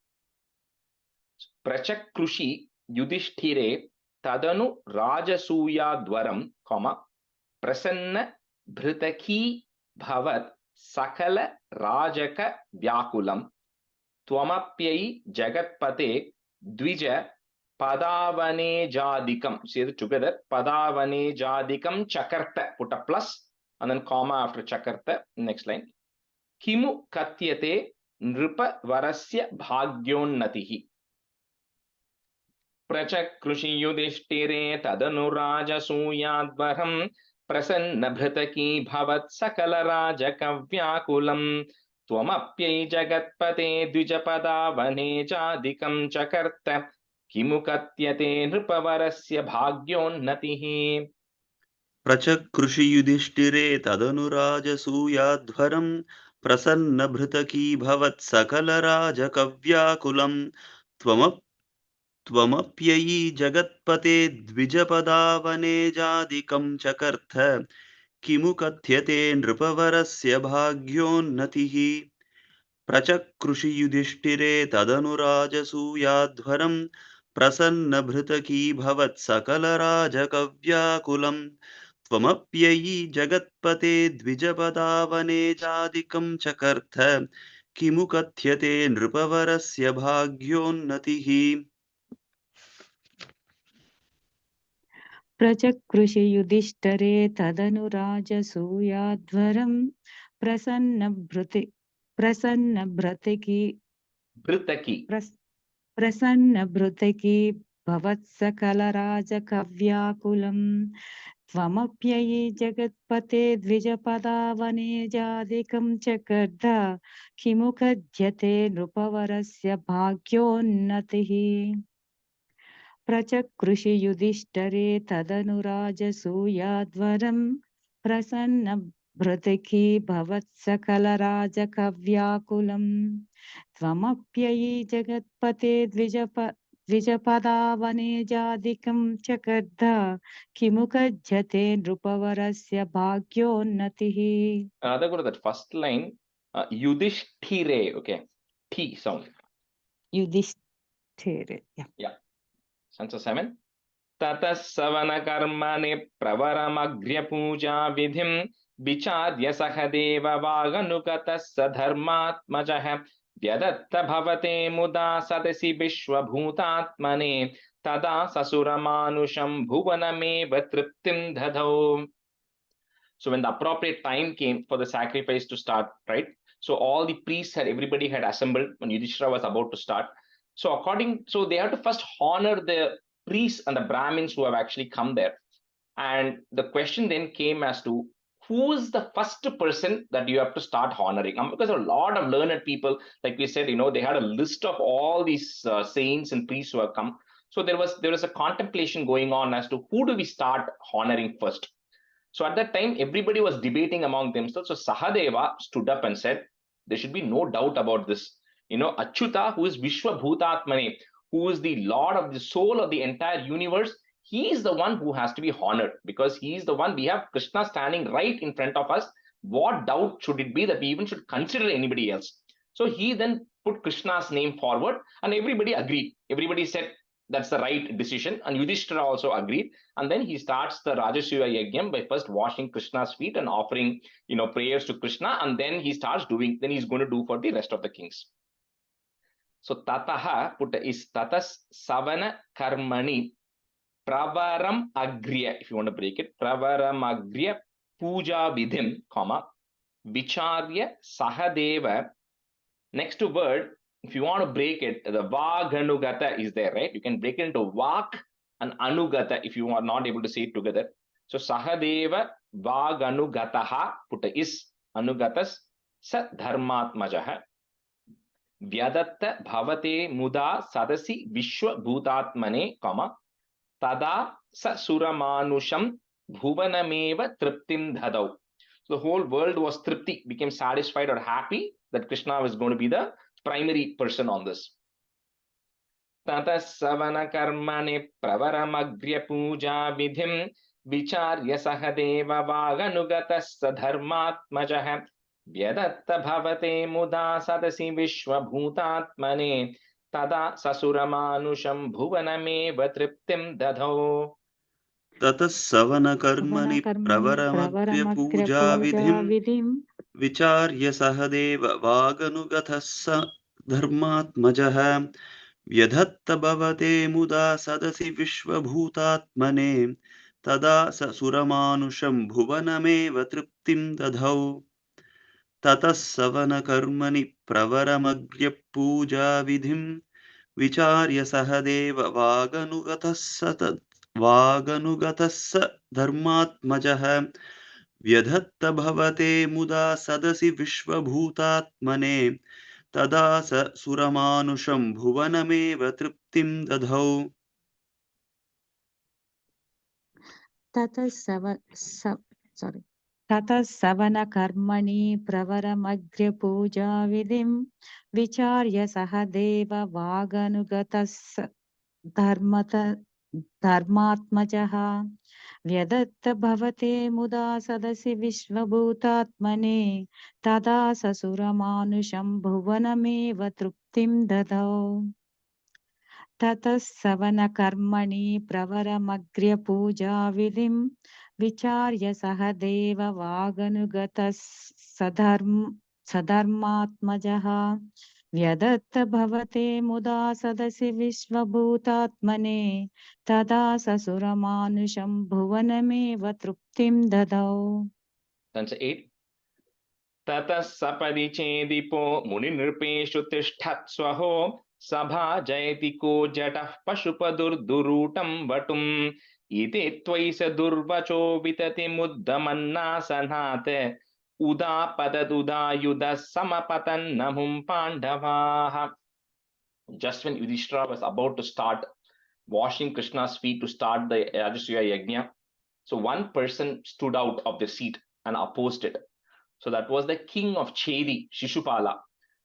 Prachak Krushi Yudhishthire Tadanu Rajasuya Dwaram, Prasanna Bhritaki Bhavat Sakala Rajaka Vyakulam Tvamapyai Jagatpate Dvija Padavane Jadikam. Say it together. Padavane Jadikam Chakarta. Put a plus and then comma after Chakarta. Next line. Kimu Katyate Nripa Varasya Bhagyonnatihi. Prachakrushi Yudhishthire Tadanu Rajasuyadvaram Prasanna Bhritaki Bhavat Sakala Rajakavyakulam Tvamapyai Jagatpate Dvijapadavane Jadikam Chakarta Kimukatyate Nripavarasya Bhagyonnatihi. प्रचकृषि युधिष्ठिरे तदनुराजसूयाध्वरं प्रसन्नभृतकी भवत्सकलराजकव्याकुलं त्वमप्ययि जगत्पते द्विजपदावनेजादिकं चकर्थ किमु कथ्यते नृपवरस्य भाग्योन्नतिः प्रचकृषि युधिष्ठिरे तदनुराजसूयाध्वरं प्रसन्नभृतकी भवत्सकलराजकव्याकुलं त्वमप्ययि जगत्पते द्विजपदावनेजादिकं चकर्थ किमु कथ्यते नृपवरस्य भाग्योन्नतिः प्रचकृषि युधिष्ठिरे तदनुराजसूयाध्वरं प्रसन्नभृतिकी Bhritaki. प्रसन्नभृतकी भवत्सकलराजकव्याकुलं त्वमप्ययि जगत्पते द्विजपदावनेजादिकं चकर्थ किमु कथ्यते नृपवरस्य भाग्योन्नतिः प्रचकृषि युधिष्ठिरे तदनुराजसूयाध्वरं प्रसन्नभृतकी भवत्सकलराजकव्याकुलं त्वमप्ययि जगत्पते द्विजपदावनेजादिकं चकर्थ किमु कथ्यते नृपवरस्य भाग्योन्नतिः Go to that first line. Yudhishthire. Okay. T sound. युधिष्ठिरे Yeah. Stanza 7. ततः सवनकर्मणि प्रवरमग्र्यपूजा विधिं विचार्य सह देववागनुगतः स धर्मात्मजः व्यदत्त भवते मुदा सदसि विश्वभूतात्मने तदा ससुरमानुषं भुवनमेव तृप्तिं दधौ. So when the appropriate time came for the sacrifice to start, right? So all the priests everybody had assembled when Yudhishthira was about to start. So they have to first honor the priests and the Brahmins who have actually come there. And the question then came as to who is the first person that you have to start honoring? Because a lot of learned people, like we said, they had a list of all these saints and priests who have come. So there was a contemplation going on as to who do we start honoring first. So at that time, everybody was debating among themselves. So Sahadeva stood up and said, there should be no doubt about this. Achyuta, who is Vishwabhutatmane, who is the Lord of the soul of the entire universe, he is the one who has to be honored because he is the one. We have Krishna standing right in front of us. What doubt should it be that we even should consider anybody else? So he then put Krishna's name forward and everybody agreed. Everybody said, that's the right decision. And Yudhishthira also agreed. And then he starts the Rajasuya Yajnam by first washing Krishna's feet and offering, prayers to Krishna. And then he starts then he's going to do for the rest of the kings. So tataha put is tatas savana karmani pravaram agriya. If you want to break it, pravaram agriya puja vidhim, comma, vicharya sahadeva. Next to word, if you want to break it, the vaganugata is there, right? You can break it into vak and anugata if you are not able to say it together. So Sahadeva vaganugataha put is anugatas sa dharmatmajaha vyadatta bhavate muda sadasi vishwa bhutatmane, comma, tada sa suramanusham bhuvanameva triptim dhadau. So the whole world was tripti, became satisfied or happy that Krishna was going to be the primary person on this. Tata savana karmane pravaramagriya puja vidhim vicharya sahadeva vaganugatas sadharmatmajah vyadatta bhavate muda sadasi vishwabhutatmane tada sasuramanusham bhuvanameva triptim dadhau. ततः सवनकर्मणि प्रवरमग्र्यपूजाविधिं विचार्य सहदेव वागनुगतः स धर्मात्मजः व्यधत्त भवते मुदा सदसि विश्वभूतात्मने तदा स सुरमानुषं भुवनमेव तृप्तिं दधौ ततः सवनकर्मणि प्रवरमग्र्यपूजाविधिं विचार्य सहदेव वागनुगतः स धर्मात्मजः व्यधत्त भवते मुदा सदसि विश्वभूतात्मने तदा स सुरमानुषं भुवनमेव तृप्तिं दधौ ततः ततः सवनकर्मणि प्रवरमग्र्यपूजाविधिं विचार्य सह देववागनुगतः धर्मात्मजः व्यदत्त भवते मुदा सदसि विश्वभूतात्मने तदा ससुरमानुषं भुवनमेव तृप्तिं ददौ ततः सवनकर्मणि प्रवरमग्र्यपूजाविधिं विचार्य सह देववागनुगतः सधर्मात्मजः व्यदत्त भवते मुदा सदसि विश्वभूतात्मने तदा ससुरमानुषं भुवनमेव तृप्तिं ददौ Stanza 8. ततः सपदि चेदिपो मुनिनृपेषु तिष्ठत्स्वहो सभा जयति को जटः पशुपदुर्दुरूटं वटुम् इति त्वयि स दुर्वचो विततिमुद्धमन्नासनात् उदापतदुदायुधः समपतन्नमुं पाण्डवाः. Just when Yudhishthira was about to start washing Krishna's feet to start the Rajasuya Yajna, so one person stood out of the seat and opposed it. So that was the king of Chedi, Shishupala.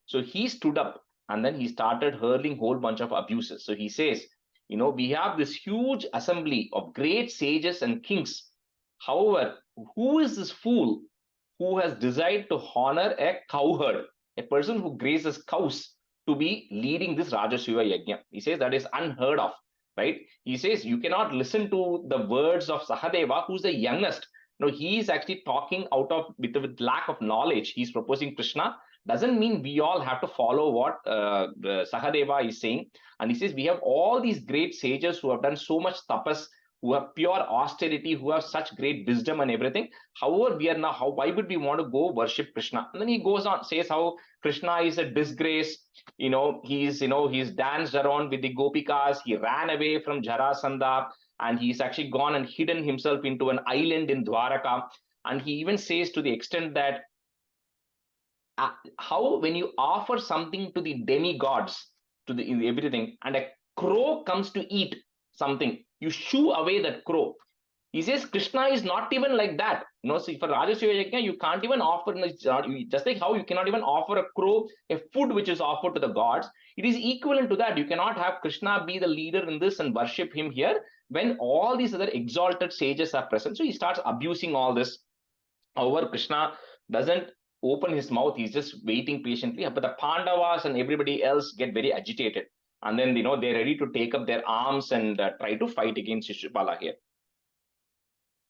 So he stood up and then he started hurling whole bunch of abuses. So he says, we have this huge assembly of great sages and kings. However, who is this fool who has decided to honor a cowherd, a person who grazes cows, to be leading this Rajasuya Yajna? He says that is unheard of, right? He says you cannot listen to the words of Sahadeva, who's the youngest. No, he is actually talking out of with lack of knowledge. He's proposing Krishna. Doesn't mean we all have to follow what Sahadeva is saying. And he says we have all these great sages who have done so much tapas, who have pure austerity, who have such great wisdom and everything. However, we are now, why would we want to go worship Krishna? And then he goes on, says how Krishna is a disgrace. He's danced around with the gopikas. He ran away from Jarasandha, and he's actually gone and hidden himself into an island in Dwaraka. And he even says to the extent that how when you offer something to the demigods, to the everything, and a crow comes to eat something, you shoo away that crow. He says Krishna is not even like that. See, for Rajasuya Yajna, you can't even offer, just like how you cannot even offer a crow a food which is offered to the gods. It is equivalent to that. You cannot have Krishna be the leader in this and worship him here when all these other exalted sages are present. So he starts abusing all this. However, Krishna doesn't open his mouth. He's just waiting patiently. But the Pandavas and everybody else get very agitated. And then, they're ready to take up their arms and try to fight against Shishupala here.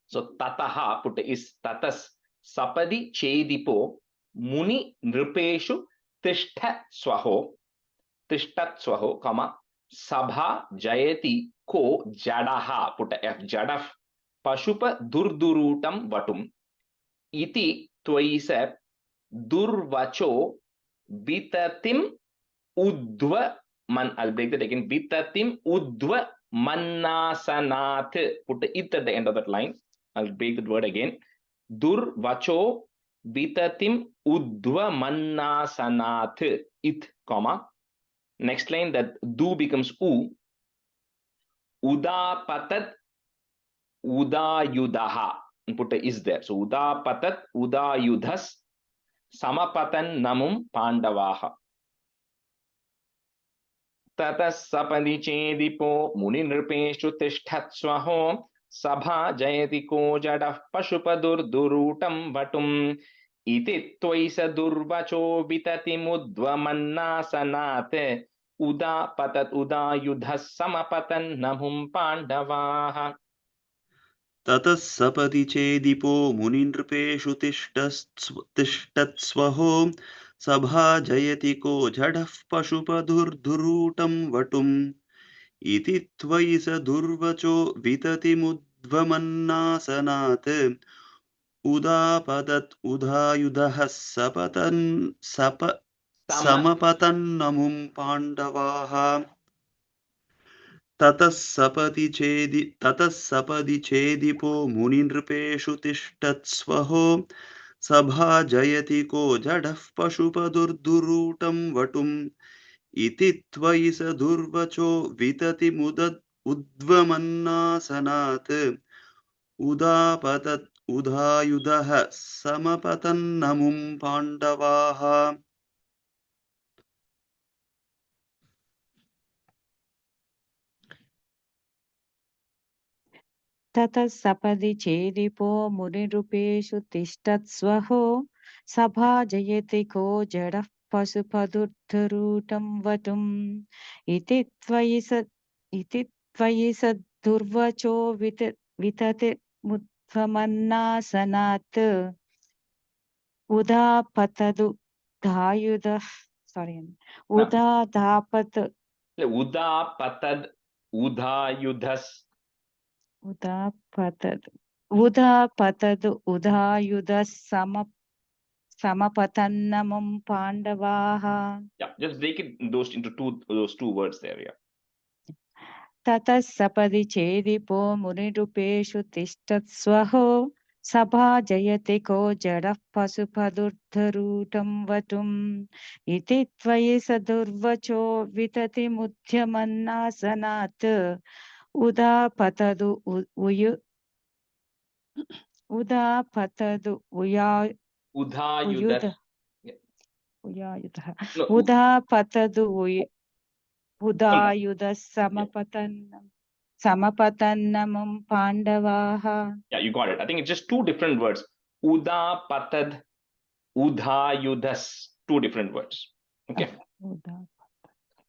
So tataha put is tatas sapadi chedipo muni nripeshu tishtat swaho, comma sabha jayati ko jadaha put f jadaf pashupa durdurutam vatum iti twaisa durvacho vitatim udva man. I'll break that again. Vitatim udva mannasanat. Put the it at the end of that line. I'll break that word again. Durvacho vitatim udva mannasanat. It, comma. Next line, that du becomes u. Udapatat udayudaha. And put the is there. So udapatat udayudhas samapatan namum pandavaha. ततः सपदि चेदिपो मुनिनृपेषु तिष्ठत्स्वहो सभा जयति को जडः पशुपदुर्दुरूटं वटुम् इति त्वयि स दुर्वचो विततिमुद्वमन्नासनात् उदापतत् उदायुधः समपतन्नमुं पाण्डवाः. ततः सपदि चेदिपो मुनिनृपेषु तिष्ठत्स्वहो सभा जयति को जडः पशुपदुर्दुरूटं वटुम् इति त्वयि स दुर्वचो विततिमुद्वमन्नासनात् उदापतत् उदायुधः समपतन्नमुं पाण्डवाः. ततः सपदि चेदिपो मुनिनृपेषु तिष्ठत्स्वहो सभा जयति को जडः पशुपदुर्दुरूटं वटुम् इति त्वयि स दुर्वचो विततिमुद्वमन्नासनात् उदापतत् उधायुधः समपतन्नमुं पाण्डवाः ततः सपदि चेदिपो मुनिरूपेषु तिष्ठत्स्वहो सभाजयति को जडः पशुपदुर्धरूटं वटुम् इति त्वयि स दुर्वचो वितते मुध्वमन्नासनात् उदापतदु धायुधः उदाधापत् Udapatad udayudhas. उदापतद् उदायुधः समपतन्नमं पाण्डवाः Yeah, just break it those into those two words there. Yeah. ततः सपदि चेदिपो मुनिरूपेषु तिष्ठत्स्वहो सभाजयति को जडः पशुपदुर्धरूटं वटुम् इति त्वयि स दुर्वचो विततिमुद्यमन्नासनात् उदापतदु Udhayudhas. No, उदापतदु no, उदायुधः yeah. समपतन्नमं पाण्डवाः Yeah, you got it. I think it's just two different words. Udapatad udhayudhas. Two different words. Okay.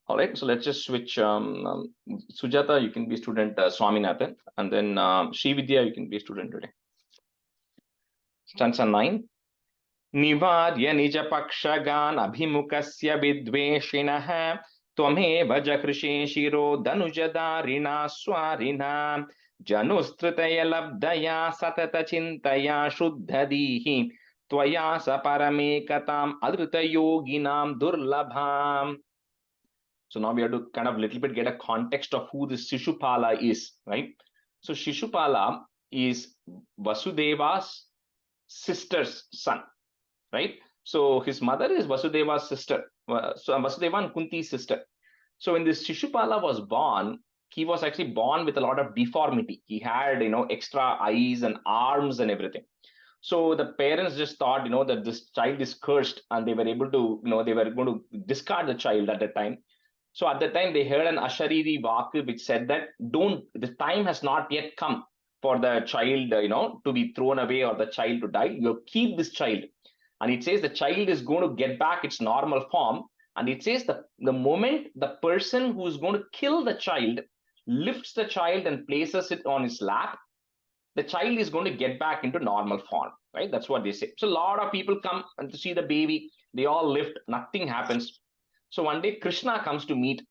All right. So let's just switch. Sujata, you can be student Swaminathan, and then Srividya, you can be student today. Stanza 9. Nivarya nija pakshagan abhimukasya vidveshinah त्वमेव जकृषे शिरो धनुजदारिणा स्वारिणा जनुस्तृतय लब्धया सतत चिन्तया शुद्धदीः त्वया स परमेकताम् अधृतयोगिनां दुर्लभाम्. So now we have to kind of little bit get a context of who this Shishupala is, right? So Shishupala is Vasudeva's sister's son, right? So his mother is Vasudeva's sister. So Vasudeva and Kunti's sister. So when this Shishupala was born, he was actually born with a lot of deformity. He had, extra eyes and arms and everything. So the parents just thought, that this child is cursed, and they were able to, they were going to discard the child at that time. So at that time, they heard an Ashariri Vaku which said that the time has not yet come for the child, to be thrown away or the child to die. You keep this child. And it says the child is going to get back its normal form. And it says the moment the person who is going to kill the child lifts the child and places it on his lap, the child is going to get back into normal form, right? That's what they say. So a lot of people come and to see the baby. They all lift, nothing happens. So one day Krishna comes to meet.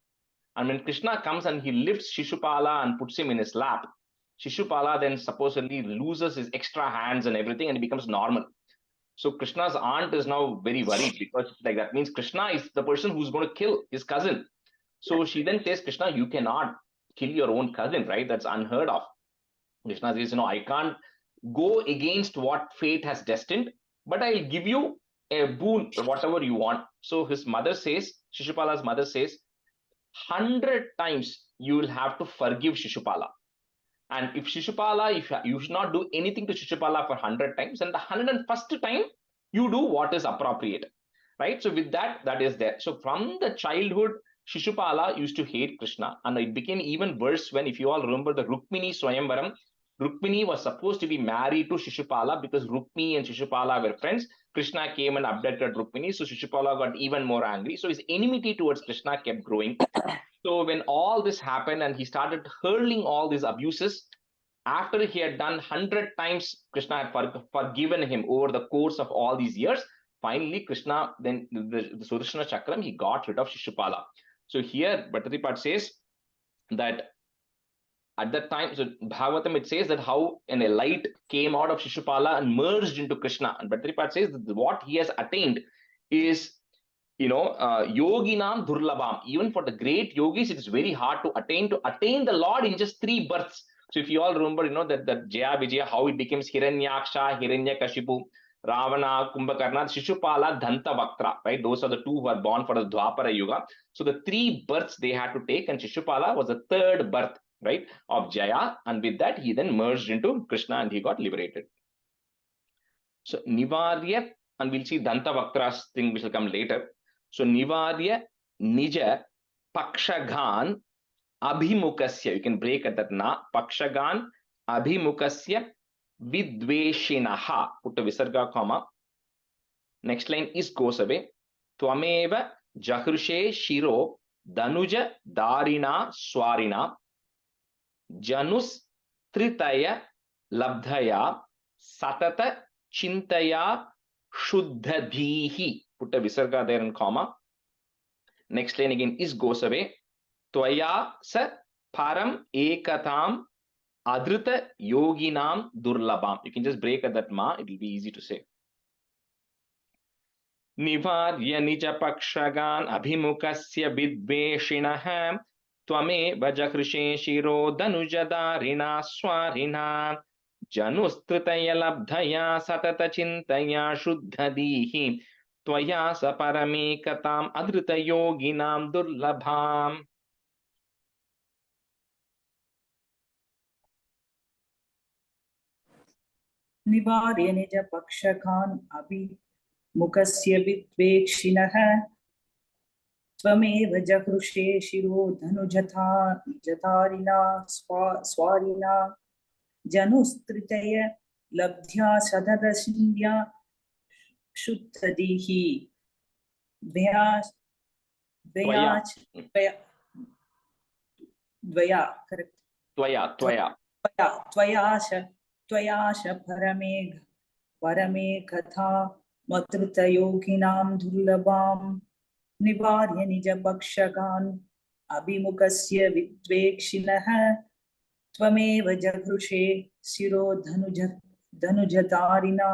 And when Krishna comes and he lifts Shishupala and puts him in his lap, Shishupala then supposedly loses his extra hands and everything, and he becomes normal. So Krishna's aunt is now very worried, because like that means Krishna is the person who's going to kill his cousin. So she then says, Krishna, you cannot kill your own cousin, right? That's unheard of. Krishna says, I can't go against what fate has destined, but I'll give you a boon, whatever you want. So his mother says, Shishupala's mother says, 100 times you will have to forgive Shishupala. And if Shishupala, if you should not do anything to Shishupala for 100 times, and the 101st time you do what is appropriate, right? So with that is there. So from the childhood, Shishupala used to hate Krishna, and it became even worse when, if you all remember the Rukmini Swayamvaram, Rukmini was supposed to be married to Shishupala because Rukmini and Shishupala were friends. Krishna came and abducted Rukmini, so Shishupala got even more angry. So his enmity towards Krishna kept growing. So when all this happened and he started hurling all these abuses, after he had done 100 times, Krishna had forgiven him over the course of all these years. Finally, Krishna, then the Sudarshana Chakram, he got rid of Shishupala. So here, Bhattaripat says that at that time, so Bhagavatam, it says that how a light came out of Shishupala and merged into Krishna. And Bhattaripat says that what he has attained is, yoginam durlabam. Even for the great yogis, it is very hard to attain the Lord in just 3 births. So if you all remember, that Jaya Vijaya, how it becomes Hiranyaksha, Hiranyakashipu, Ravana, Kumbhakarna, Shishupala, Dantavaktra, right? Those are the 2 who are born for the Dwapara Yuga. So the 3 births they had to take, and Shishupala was the 3rd birth, right, of Jaya. And with that, he then merged into Krishna and he got liberated. So Nivarya, and we'll see Danta Vaktra's thing, which will come later. So Nivarya Nija Pakshagan Abhimukasya. You can break at that na. Pakshagan Abhimukasya Vidveshinaha. Put a visarga comma. Next line is goes away. Tvameva Jahrushe Shiro Danuja Darina Swarina Janus Tritaya Labdhaya Satata Chintaya Shuddhadhihi. Put a visarga there in comma. Next line again is goes away. Tvaya sa param ekatam adrita yoginam durlabam. You can just break at that ma, it will be easy to say. Nivarya nija pakshagan abhimukasya vidveshinaha tvame vajakrishe shiro danujadarina swarina janustritaya labdhaya satata chintaya shuddhadihi tvaya sa paramekatam adrita yoginam durlabham. निवार्य निज पक्षकान् अभिमुखस्य विद्वेक्षिणः त्वमेव जहृषे शिरो धनुजतारिणा स्वारिणा जनुस्तृतय लब्ध्या सददशिन्या शुद्धदीः त्वयाश परमे कथा मत्रुतयोगिनां दुर्लभां निवार्य निज पक्षकान् अभिमुखस्य विद्वेक्षिणः त्वमेव जहृषे शिरो धनुजतारिणा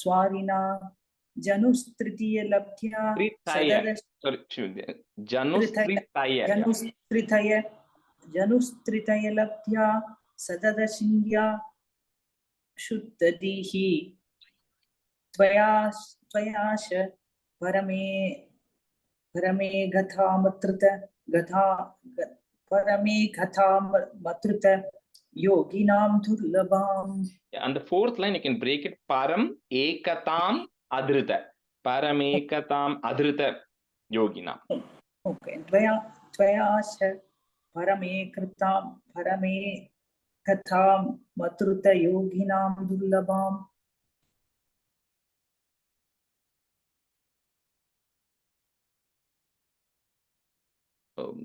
स्वारिणा जनुस्तृतीय लब्ध्या जनुस्तृतय लब्ध्या सददशिन्या शुद्धदीः त्वयाश परमे गथा मत्रुत योगिनां दुर्लभाम्. And the fourth line you can break it. Param ekatam adrita. Paramekatam adrita yoginam. Okay. Tvayash parame katham matruta yoginam durlabam.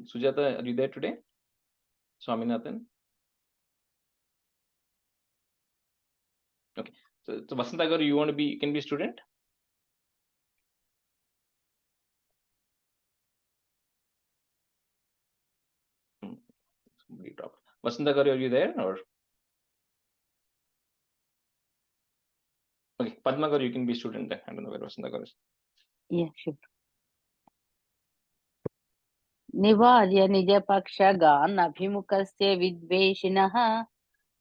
Sujata, are you there today? Swaminathan? Okay. So Vasanta Garu, you want to be, you can be a student? Somebody dropped. Vasanta Garu, are you there or? Okay, Padma Garu, you can be a student then. I don't know where Vasanta Garu is. Yeah, sure. निवार्य निज पक्षगान् अभिमुखस्य विद्वेषिणः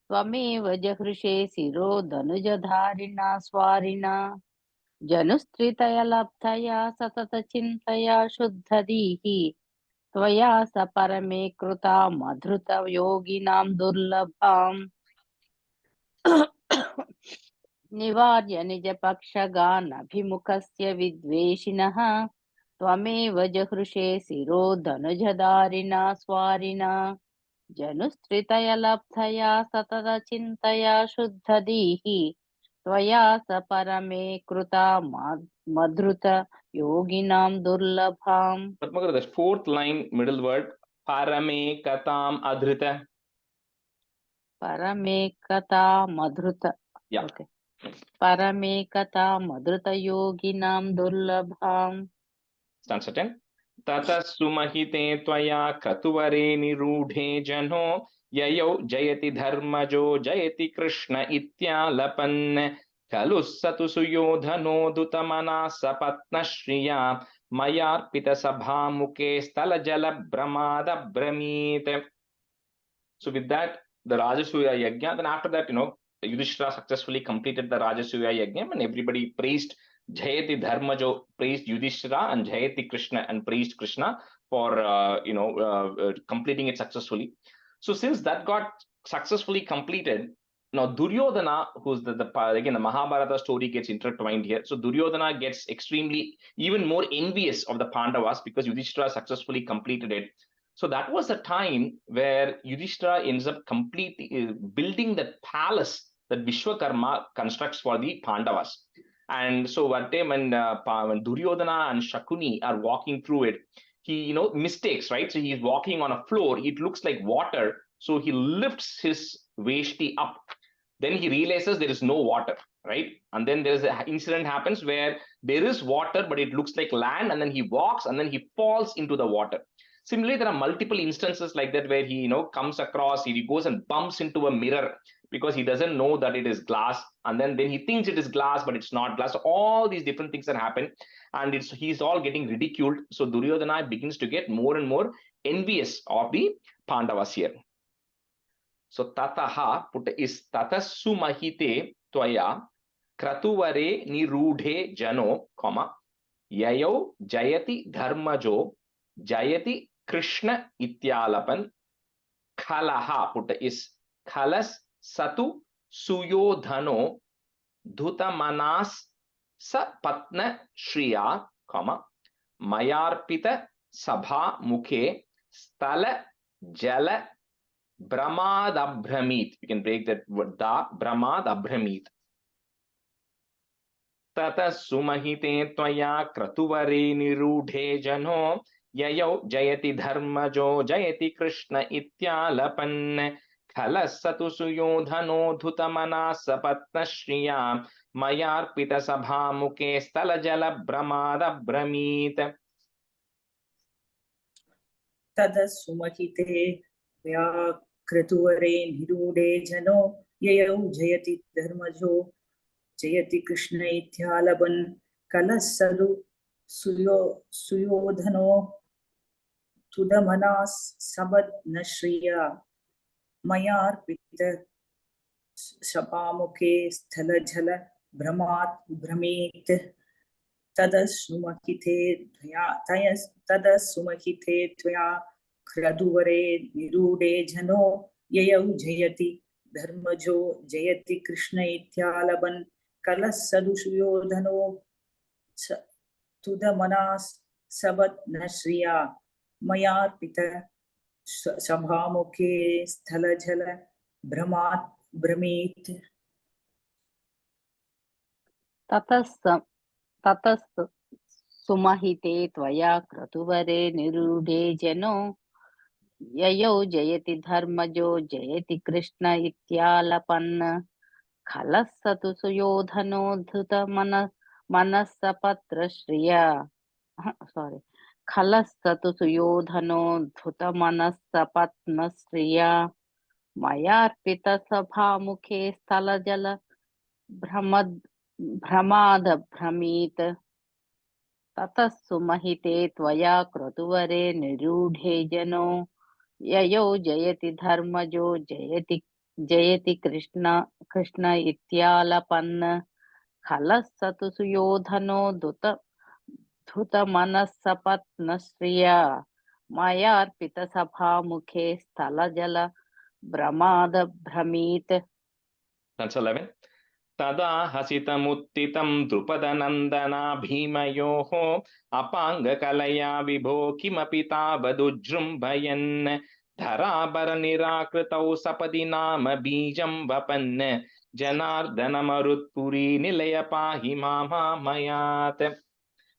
त्वमेव जहृषे शिरो धनुजधारिणा स्वारिणा जनुस्त्रितया लब्धया सततचिन्तया शुद्धदीः त्वया स परमे कृता मधुरत योगिनां दुर्लभाम्. निवार्य निज पक्षगान् अभिमुखस्य विद्वेषिणः त्वमेव जहृषे शिरो धनुजधारिणा स्वारिणा जनुस्त्रितया लब्धया सततचिन्तया शुद्धदीः त्वया स परमे कृता मधुरत योगिनां दुर्लभाम्. Padma Garu, the fourth line, middle word, paramekatam adrita. Paramekata madhruta. Yeah. Okay. Paramekata madhruta yoginam durlabham. Stanza 10. Tata sumahite tvaya kratuvare nirudhe jano yayo jayati dharmajo jayati krishna ityalapan kalussatu suyodhano dutamana sapatna shriya mayarpita sabhamuke stala jala brahmada brahmite. So with that, the Rajasuya Yajna, then after that, Yudhishthira successfully completed the Rajasuya Yajna and everybody praised Jayati Dharmajo, praised Yudhishthira, and Jayati Krishna, and praised Krishna for completing it successfully. So since that got successfully completed, Now, Duryodhana, who's again, the Mahabharata story gets intertwined here. So Duryodhana gets extremely, even more envious of the Pandavas because Yudhishthira successfully completed it. So that was the time where Yudhishthira ends up completely building the palace that Vishwakarma constructs for the Pandavas. And so one time when Duryodhana and Shakuni are walking through it, he mistakes, right? So he's walking on a floor. It looks like water. So he lifts his veshti up. Then he realizes there is no water, right? And then there's an incident happens where there is water, but it looks like land. And then he walks and then he falls into the water. Similarly, there are multiple instances like that where he comes across, he goes and bumps into a mirror because he doesn't know that it is glass. And then he thinks it is glass, but it's not glass. So all these different things that happen. And he's all getting ridiculed. So Duryodhana begins to get more and more envious of the Pandavas here. So tataha is tatasu mahite tvaya kratuvare nirudhe jano, yayo jayati dharmajo jayati krishna ityalapan khalaha is khalas satu suyodhano dhutamanas sapatna shriya, mayarpita sabha mukhe stala jala Brahmad Abhramit. We can break that word, da Brahmad Abhramit. Tata sumahite tvaya kratuvare nirudhe jano yayo jayati dharmajo jayati krishna ityalapan khalasatu suyodhano dhutamana sapatna shriya mayarpita sabha mukhe stala jala Brahmad Abhramit. Tada sumahite tvaya kratuvare nirudhe jano yayau jayati dharmajo jayati krishna ityalaban kalasadu suyodhano tudamanas sabad nashriya mayarpita sapamukhe sthala jala brahmat brahmit tada sumahite tvaya kratuvare nirudhe jano yayau jayati dharmajo jayati krishna ityalaban kalasadu suyodhano tudamanas sabat nashriya mayarpita sabhamukhe sthala jala brahmat brahmit. tatas sumahite tvaya kratuvare nirudhe jano yayo jayati dharmajo jayati krishna ityalapan khalasatu suyodhano dhuta manasapatra shriya khalasatu suyodhano dhuta manasapatna shriya mayarpita sabha mukhe sthala jala brahmad bhramit tatassu mahite tvaya kratuvare nirudhe jano yayo jayati dharmajo jayati krishna ityalapan khalasatu suyodhano dhuta manasapatna shriya mayarpita sabha mukhe sthala jala brahmad bhramit. That's 11. Tada hasitamuttitam drupadanandana bhimayoho apanga kalaya vibho kimapi tabadujrumbhayan dharabara nirakritau sapadi nama bijam vapan janardanamarutpuri nilaya pahi mama mayat.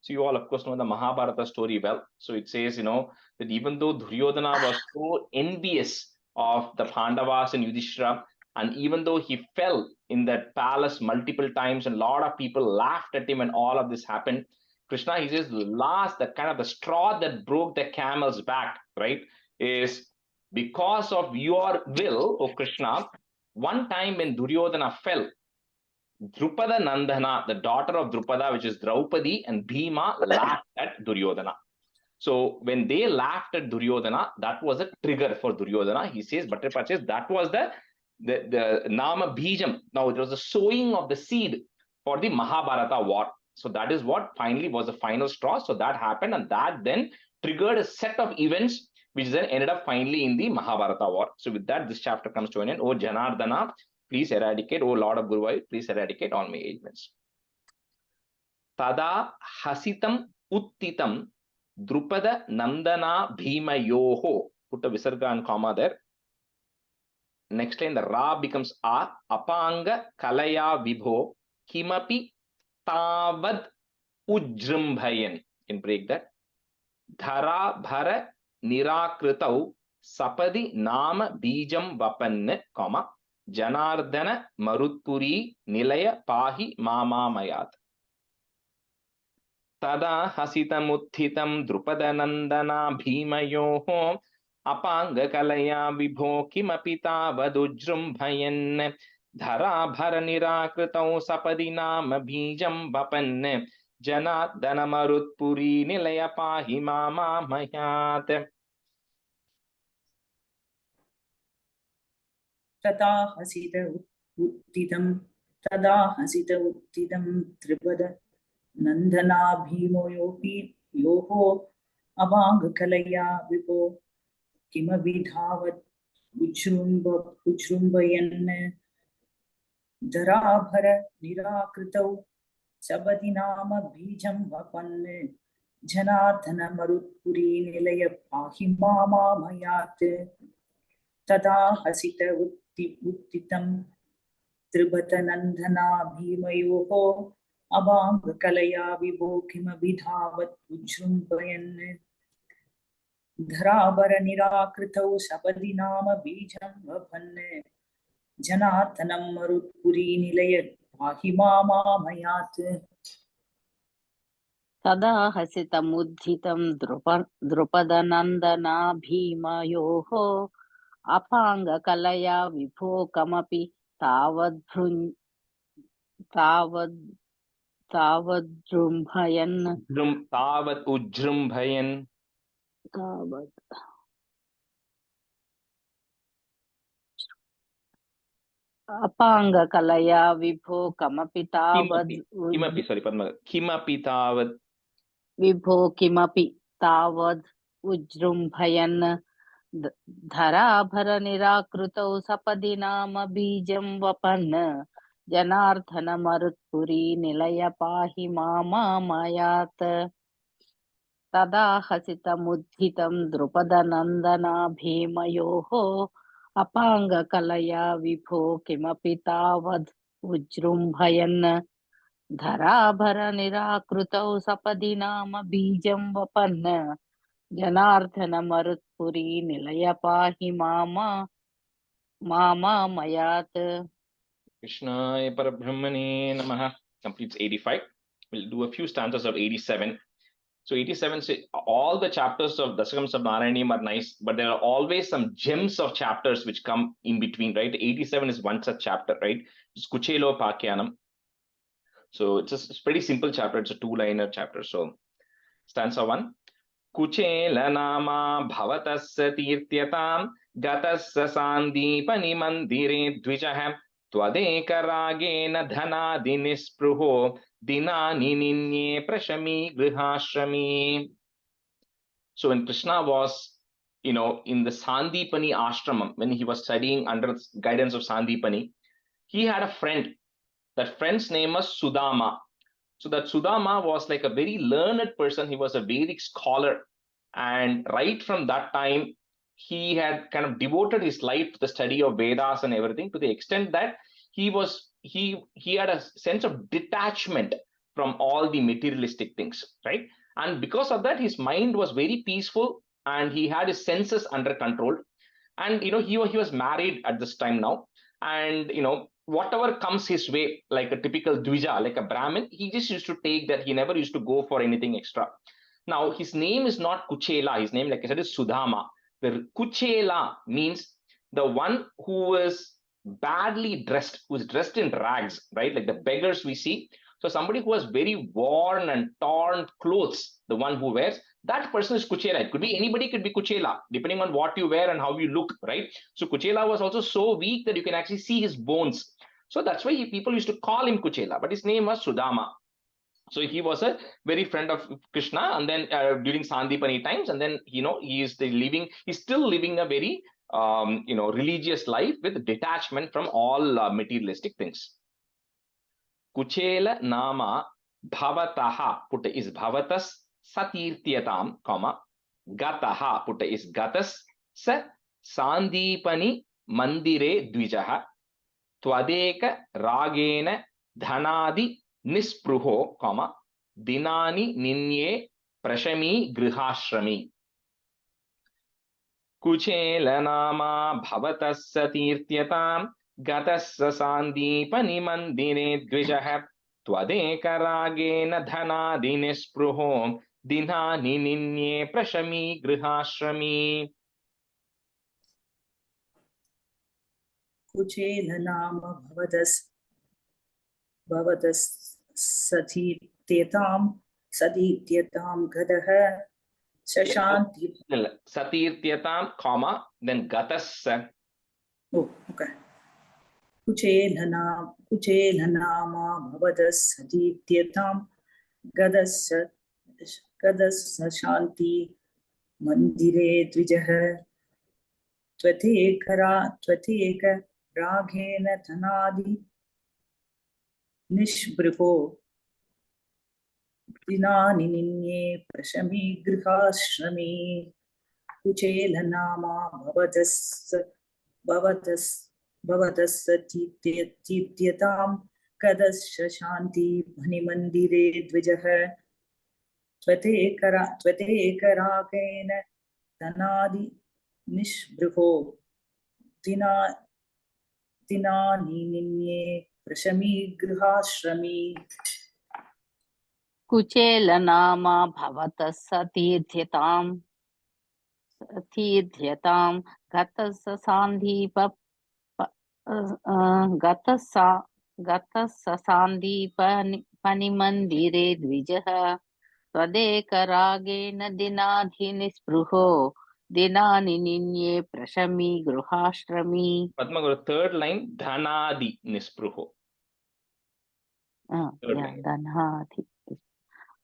So you all of course know the Mahabharata story well. So it says, that even though Duryodhana was so envious of the Pandavas and Yudhishthira, and even though he fell in that palace multiple times and a lot of people laughed at him and all of this happened, Krishna, he says, the straw that broke the camel's back, right, is because of your will, O Krishna. One time when Duryodhana fell, Drupada Nandana, the daughter of Drupada, which is Draupadi, and Bhima laughed at Duryodhana. So when they laughed at Duryodhana, that was a trigger for Duryodhana. He says, Bhattarpad says, that was the Nama Bijam. Now it was the sowing of the seed for the Mahabharata war. So that is what finally was the final straw. So that happened, and that then triggered a set of events which then ended up finally in the Mahabharata war. So with that, this chapter comes to an end. Oh Janardana, please eradicate, O Lord of Guruvayur, please eradicate all my ailments. Tada hasitam uttitam drupada nandana bhima yoho. Put a visarga and comma there. Next line, the ra becomes a. Apanga kalaya vibho kimapi tavad ujrumbhayan. You can break that. Dhara bhara nirakritau sapadi nama bijam vapanne, comma, janardana marutpuri nilaya pahi mama mayat. Tada hasitam uthitam drupadanandana bhimayoho apanga kalaya vibho kimapi tavadujrumbhayan dhara bhara nirakritau sapadi nama bijam vapanne janardana marutpuri nilaya pahi mama mayat. तदा हसित उत्थितं त्रिपद नन्दना भीमयोऽपि योः अवाङ्गकलया विभो किमभिधावत् उज्जृम्भयन् धराभर निराकृतौ सबदि नाम बीजं वपन् जनार्दन मरुत्पुरी निलय पाहि मामामयात् तदा हसित उत्थितं त्रिभतनन्दना भीमयोः अवाङ्गकलया विभो किमभिधावत् उज्जृम्भयन् धराभर निराकृतौ सपदि नाम बीजं वपन् जनार्दनं मरुत्पुरी निलय पाहि मामामयात् तदा हसितमुद्धितं द्रुपदनन्दना भीमयोः अपाङ्गकलया विभो कमपि तावद्जृम्भयन् Tavat ujrumbhayan. अपाङ्गकलया विभो कमपि तावद् Kimapi, sorry, Padma. Kimapi tavat. विभो किमपि तावद् उज्जृम्भयन् धराभर निराकृतौ सपदि नाम बीजं वपन् जनार्दन मरुत्पुरी निलय पाहि मामामयात् तदा हसितमुद्धितं द्रुपदनन्दना भीमयोः अपाङ्गकलया विभो किमपि तावद् उज्जृम्भयन् धराभर निराकृतौ सपदि नाम बीजं वपन् जनार्दन मरुत्पुरी निलय पाहि मामामयात्. Krishnaya Parabrahmane Namaha. Completes 85. We'll do a few stanzas of 87. So 87, all the chapters of Dasakams of Narayaneeyam are nice, but there are always some gems of chapters which come in between, right? 87 is one such chapter, right? It's Kuchelo Pakyanam. So it's a pretty simple chapter. It's a two-liner chapter. So stanza 1. Kuchela nama bhavatasya tirtyatam gatasya sandipani mandire dvijah twadeka ragena dhanadi nispruho dinani ninye prashami grihashrami. So when Krishna was, in the Sandipani ashramam, when he was studying under the guidance of Sandipani, he had a friend. That friend's name was Sudama. So that Sudama was like a very learned person. He was a Vedic scholar. And right from that time, he had kind of devoted his life to the study of Vedas and everything, to the extent that he had a sense of detachment from all the materialistic things, right? And because of that, his mind was very peaceful and he had his senses under control. And, he was married at this time now. And, whatever comes his way, like a typical Dvija, like a Brahmin, he just used to take that. He never used to go for anything extra. Now, his name is not Kuchela. His name, like I said, is Sudama. The Kuchela means the one who is badly dressed, who is dressed in rags, right? Like the beggars we see. So somebody who has very worn and torn clothes, the one who wears, that person is Kuchela. It could be anybody, could be Kuchela, depending on what you wear and how you look, right? So Kuchela was also so weak that you can actually see his bones. So that's why people used to call him Kuchela, but his name was Sudama. So he was a very friend of Krishna, and then during Sandipani times, and then he's still living a very religious life with detachment from all materialistic things. Kuchela nama bhavataha, put is bhavatas satirtyatam, comma, gataha, put is gatas, sa sandipani mandire dvijaha, twadeka ragena dhanadi nispruho, comma, dinani ninye prashami grihashrami. Kuchela nama bhavatas satirtyatam, Gatassa sandipani mandire dvijaha twadeka ragena dhanadi nispruho dinani ninye prashami grihashrami. Kuchela nama bhavatas satirtyatam gadaha shashanti. Satirtyatam, comma, then gatassa. Oh, okay. Kuchela nama bhavatas satirtyatam gadassa shanti mandire dvijaha tvateka raghena dhanadi nishbriko dinani ninye prashami grihashrami. Kuchela nama bhavatas satityatam kadasya shanti bhanimandire dvijaha tvateka raghena dhanadi nishbriko dinani ninye prashami grihashrami. Kuchela nama bhavatas satirtyatam gatasa sandhipa gatasa sandhipa panimandire dvijaha twadeka ragena dinadhi nispruho dinani ninye prashami gruhashrami. Padma, third line, dhanadi nispruho. Dhanadi.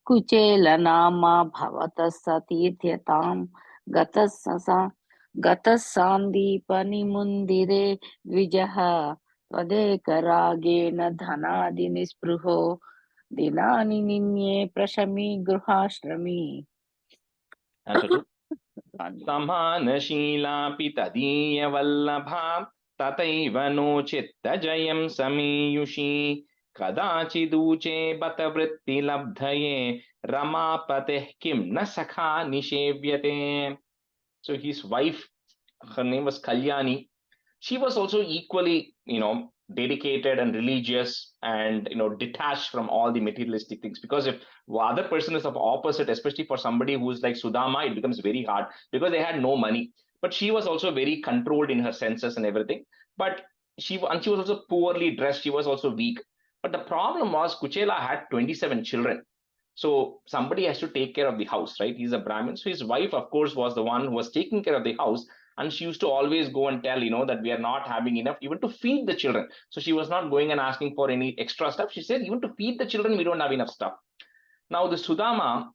Kuchela nama bhavatas satirtyatam gatas sandipani mundire dvijaha twadeka ragena dhanadi nispruho dinani ninye prashami gruhashrami. Answer 2. Samanashilapi tadiya vallabha tataiva no chitta jayam samiyushi kadachiduche bata vritti labdhaye ramapateh kim na sakha nishevyate. So his wife, her name was Kalyani. She was also equally, dedicated and religious and, detached from all the materialistic things. Because if the other person is of opposite, especially for somebody who's like Sudama, it becomes very hard because they had no money. But she was also very controlled in her senses and everything. But she was also poorly dressed. She was also weak. But the problem was Kuchela had 27 children. So somebody has to take care of the house, right? He's a Brahmin. So his wife, of course, was the one who was taking care of the house. And she used to always go and tell, that we are not having enough even to feed the children. So she was not going and asking for any extra stuff. She said, even to feed the children, we don't have enough stuff. Now, the Sudama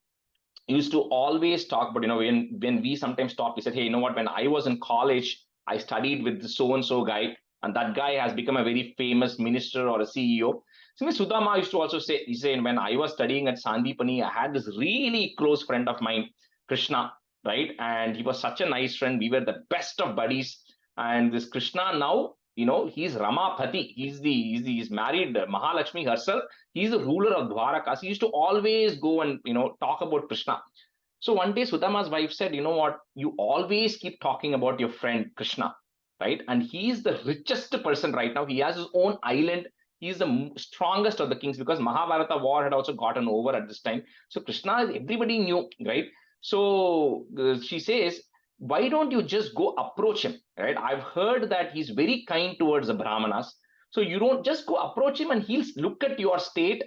used to always talk, but, when we sometimes talk, he said, hey, you know what, when I was in college, I studied with the so-and-so guy, and that guy has become a very famous minister or a CEO. So Sudama used to also say, he said, when I was studying at Sandipani, I had this really close friend of mine, Krishna, right? And he was such a nice friend. We were the best of buddies. And this Krishna now, he's Ramapati. He's married Mahalakshmi herself. He's the ruler of Dwaraka. So he used to always go and, talk about Krishna. So one day Sudama's wife said, you know what, you always keep talking about your friend Krishna, right? And he's the richest person right now. He has his own island. He's the strongest of the kings because Mahabharata war had also gotten over at this time. So Krishna, everybody knew, right? So she says, why don't you just go approach him, right? I've heard that he's very kind towards the Brahmanas. So you don't just go approach him and he'll look at your state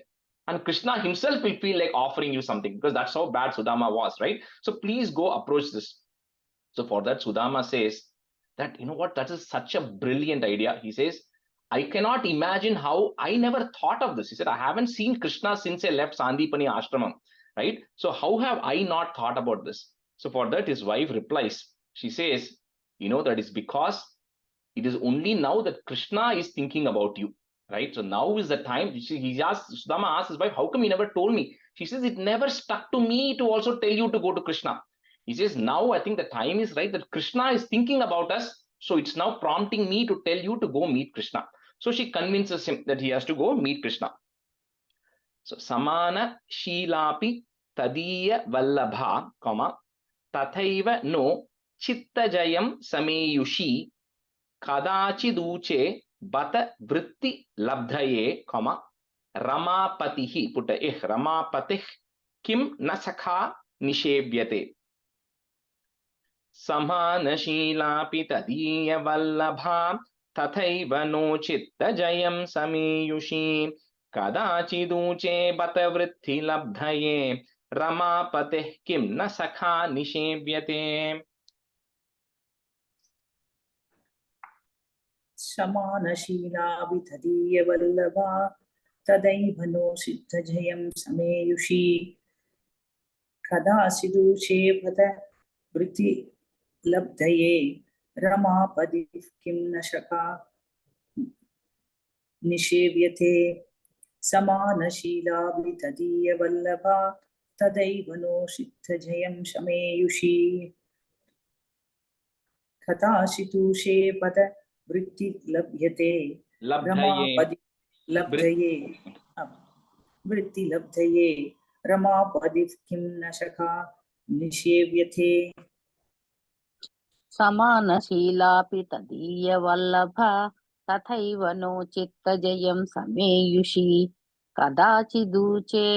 and Krishna himself will feel like offering you something because that's how bad Sudama was, right? So please go approach this. So for that, Sudama says that, you know what, that is such a brilliant idea. He says, I cannot imagine how I never thought of this. He said, I haven't seen Krishna since I left Sandipani Ashramam, right? So how have I not thought about this? So for that, his wife replies, she says, You know that is because it is only now that Krishna is thinking about you, right? So now is the time. Sudama asks his wife, how come you never told me? She says, it never stuck to me to also tell you to go to Krishna. He says, now I think the time is right that Krishna is thinking about us. So it's now prompting me to tell you to go meet Krishna. So she convinces him that he has to go meet Krishna. So samana shilapi tadiya vallabha, tathaiva no chittajayam sameyushi kadachiduche bata vritti labdhaye, ramapatihi, put a ramapatih kim nasakha nishevyate. Samanashilapi tadiya vallabha tathaiva no chittajayam sameyushi kadachiduche bata vritti labdhaye ramapatih kim nasakha nishevyate. समानशीला विधदीय वल्लभा तदैव no सिद्धजयं समेयुषी कदाचिदूचे पद वृत्ति लब्धये रमापदि किं न शका निषेव्यते समानशीला विधदीय वल्लभा तदैव no सिद्धजयं समेयुषी कदाचिदूचे पद वृत्ति लभ्यते रमापदि लब्धये वृत्ति लब्धये रमापदि किं न शका निषेव्यते समानशीलापि तदीयवल्लभा तथैव नो चित्तजयं समेयुषी कदाचिदूचे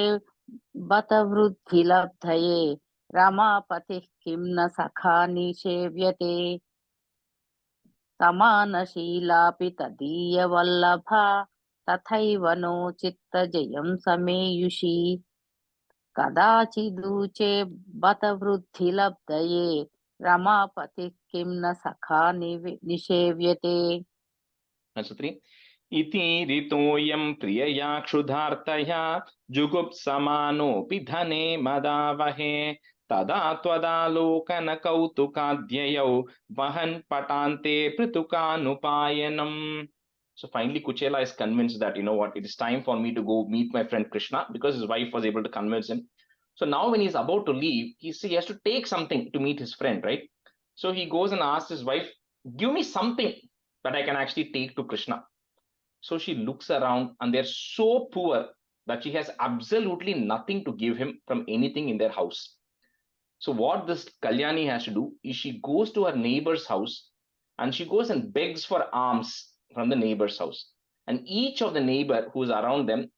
बत वृद्धिलब्धये रमापतिः किं न सखा निषेव्यते समानशीलापि तदीयवल्लभा तथैव नो चित्तजयं समेयुषी कदाचिदूचे बत वृद्धिलब्धये रमापतिः किं न सखा निषेव्यते. Answer 3. Iti ritoyam priyaya kshudhartaya jugupsamanopi dhane madavahe tada twadalokana kautukadhyayau vahan patante pritukanupayanam. So finally Kuchela is convinced that, you know what, it is time for me to go meet my friend Krishna, because his wife was able to convince him. So now when he's about to leave, he has to take something to meet his friend, right? So he goes and asks his wife, give me something that I can actually take to Krishna. So she looks around and they're so poor that she has absolutely nothing to give him from anything in their house. So what this Kalyani has to do is she goes to her neighbor's house and she goes and begs for alms from the neighbor's house. And each of the neighbor who's around them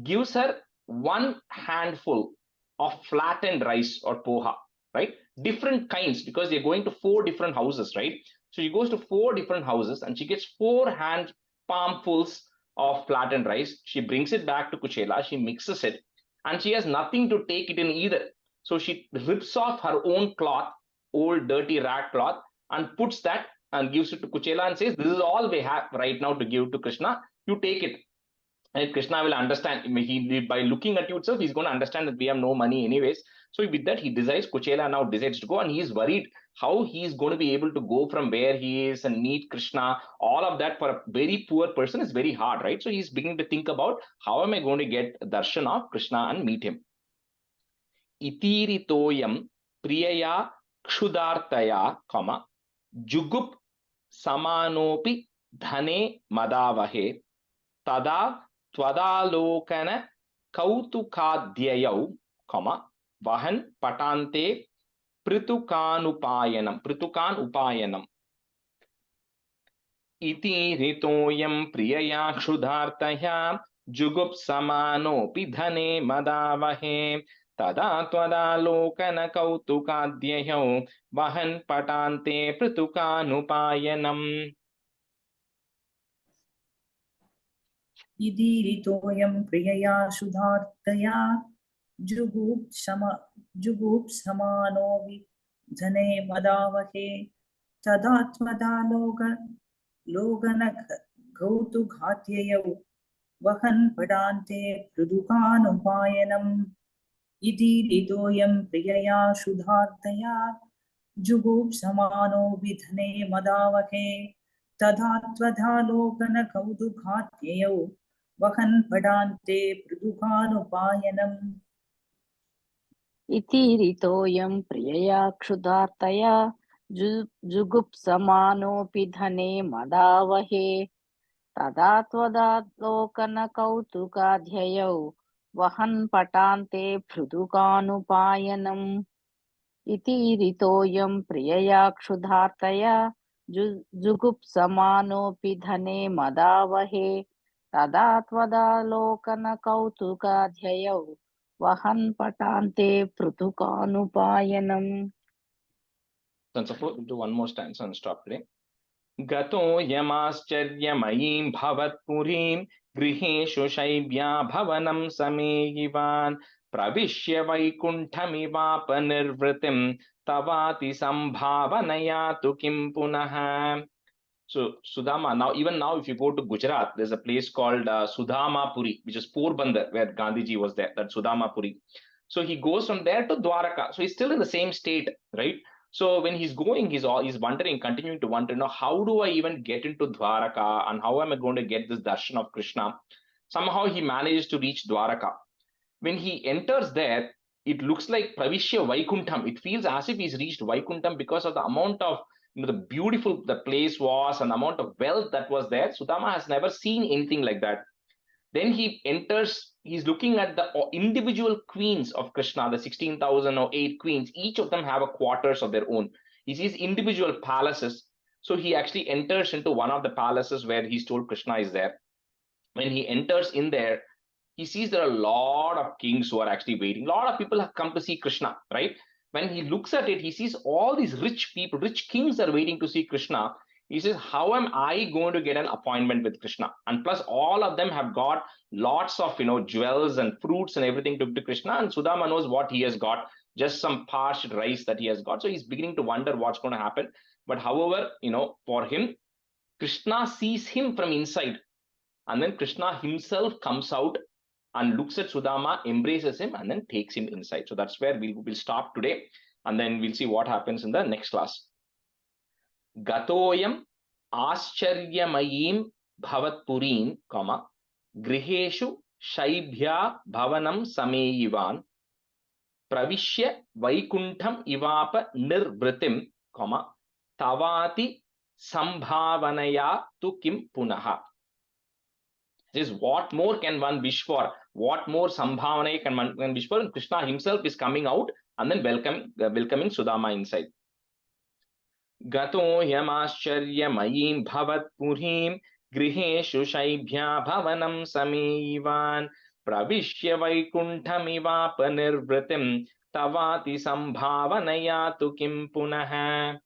gives her one handful of flattened rice or poha, right? Different kinds, because they're going to 4 different houses, right? So she goes to 4 different houses and she gets 4 hand palmfuls of flattened rice. She brings it back to Kuchela, she mixes it, and she has nothing to take it in either. So she rips off her own cloth, old dirty rag cloth, and puts that and gives it to Kuchela and says, this is all we have right now to give to Krishna, you take it. And Krishna will understand, by looking at you itself, he's going to understand that we have no money anyways. So with that, he decides, Kuchela now decides to go, and he is worried how he is going to be able to go from where he is and meet Krishna. All of that for a very poor person is very hard, right? So he's beginning to think about, how am I going to get darshan of Krishna and meet him? Itiritoyam priyaya kshudartaya, jugup samanopi dhane madavahe tada twadalokana kautukadhyayau, vahan patante pritukanupayanam. Iti ritoyam priyaya kshudartaya jugup samanopi dhane madavahe tada twadalokana kautukadhyayau vahan patante pritukanupayanam. इदीरितोऽयं प्रियया सुधार्तया जुगुप्समानो विधने मदावहे तदा त्वदालोकनकौतुकाद्ययौ वहन् पडान्ते पृदुकानुपायनम्. इदीरितोऽयं प्रियया सुधार्तया जुगुप्समानो विधने मदावहे तथा त्वधालोकनकौतुकात्ययौ वहन् पडान्ते पृथुकानुपायनम् इतिरितोऽयं प्रियया क्षुधार्तया जुगुप्समानोऽपि धने मदावहे तदा त्वदालोकनकौतुकाध्ययौ वहन् पटान्ते पृथुकानुपायनम् इतिरितोऽयं प्रियया क्षुधार्तया जुगुप्समानोऽपि धने मदावहे तदा त्वदालोकनकौतुकाध्ययौ वहन् पटान्ते पृथुकानुपायनम्. Then suppose we'll do one more stanza and stop today. Gato yamascharyamayim bhavatpurim griheshu shaibya bhavanam sameyivan pravishya vaikunthamivapa nirvritim tavati sambhavanayatu kim punaha. So Sudama, even now if you go to Gujarat, there's a place called Sudama Puri, which is Porbandar, where Gandhiji was there, that Sudama Puri. So he goes from there to Dwaraka. So he's still in the same state, right? So when he's going, he's wondering, continuing to wonder, how do I even get into Dwaraka and how am I going to get this darshan of Krishna? Somehow he manages to reach Dwaraka. When he enters there, it looks like Pravishya Vaikuntham. It feels as if he's reached Vaikuntham because of the amount of the beautiful the place was and the amount of wealth that was there. Sudama has never seen anything like that. Then he enters, he's looking at the individual queens of Krishna, the 16,008 queens. Each of them have a quarters of their own. He sees individual palaces. So he actually enters into one of the palaces where he's told Krishna is there. When he enters in there, he sees there are a lot of kings who are actually waiting. A lot of people have come to see Krishna, right? When he looks at it, he sees all these rich people, rich kings are waiting to see Krishna. He says, how am I going to get an appointment with Krishna? And plus, all of them have got lots of, jewels and fruits and everything to Krishna. And Sudama knows what he has got, just some parched rice that he has got. So he's beginning to wonder what's going to happen. But however, for him, Krishna sees him from inside. And then Krishna himself comes out and looks at Sudama, embraces him, and then takes him inside. So that's where we'll stop today. And then we'll see what happens in the next class. Gatoyam ascharyamayim bhavatpurim, griheshu shaibhya bhavanam sameyivan pravishya vaikuntham ivapa nirvritim, tavati sambhavanaya tu kim punaha. This is what more can one wish for? What more sambhavana can one wish for? And Krishna himself is coming out and then welcoming Sudama inside. Gato yamascharyamayim bhavatpurim griheshu shaibhya bhavanam sameyivan pravishya vaikunthamiva panirvritim tavati sambhavanaya tu kim punaha.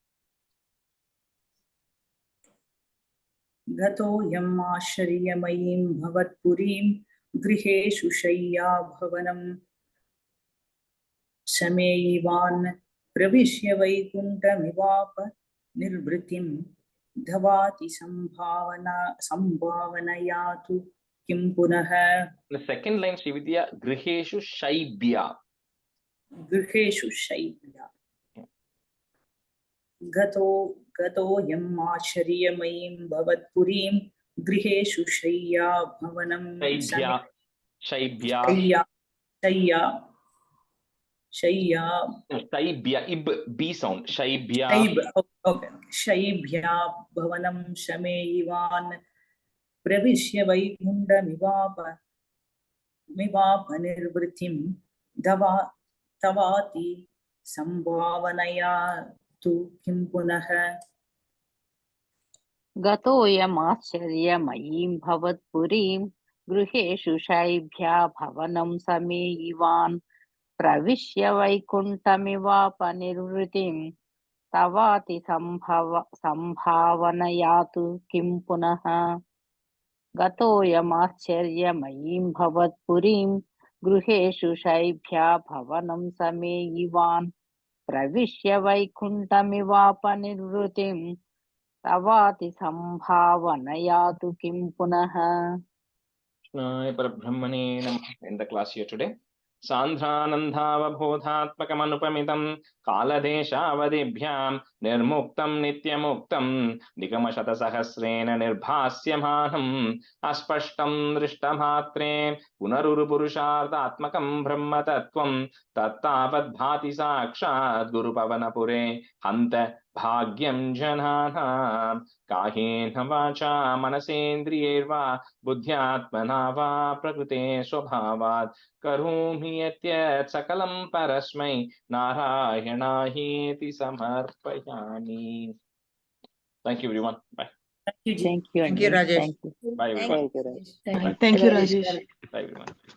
गतो यम् आश्चर्यमयीं भवत्पुरीं गृहेषु शय्या भवनं शमेयिवान् प्रविश्य वैकुण्ठमिवाप निर्वृतिं धवाति संभावनया तु किं पुनः. The second line, Srividya, griheshu shaibhya. गृहेषु शय्या. गतो यम् आश्चर्यमयीं भवत्पुरीं गृहेषु शय्या भवनं शय्या B sound, shaibhya. Okay. शय्या भवनं शमेयिवान् प्रविश्य वैकुण्ठमिवाप निर्वृतिं तवाति संभावनया तु किं पुनः. गतोऽयमाश्चर्यमयीं भवत्पुरीं गृहेषु शैभ्या भवनं समेयिवान् प्रविश्य वैकुण्ठमिवापनिर्वृतिं तवाति संभावनया तु किं पुनः. गतोऽयमाश्चर्यमयीं भवत्पुरीं गृहेषु शैभ्या भवनं समेयिवान् प्रविश्य वैकुण्ठमिवापनिर्वृतिं तवाति संभावनया तु किं पुनः. Krishna Parabrahmane Namaha. End the class here today. सान्द्रानन्दावबोधात्मकमनुपमितं कालदेशावधिभ्यां निर्मुक्तं नित्यमुक्तं निगमशतसहस्रेण निर्भास्यमानम् अस्पष्टं दृष्टमात्रे पुनरुरुपुरुषार्थात्मकं ब्रह्मतत्त्वं तत्तावद्भाति साक्षात् गुरुपवनपुरे हन्त भाग्यं जनानां कायेन वाचा मनसेन्द्रियैर्वा बुद्ध्यात्मना वा प्रकृते स्वभावात् करोमि यत् सकलं परस्मै नारायणायेति समर्पयामि. Thank you everyone. Bye. Thank you, Ji. Thank you, Thank you, Anil. Rajesh. Thank you. Bye everyone. Thank you, Rajesh. Thank you. Thank you, Rajesh. Bye everyone.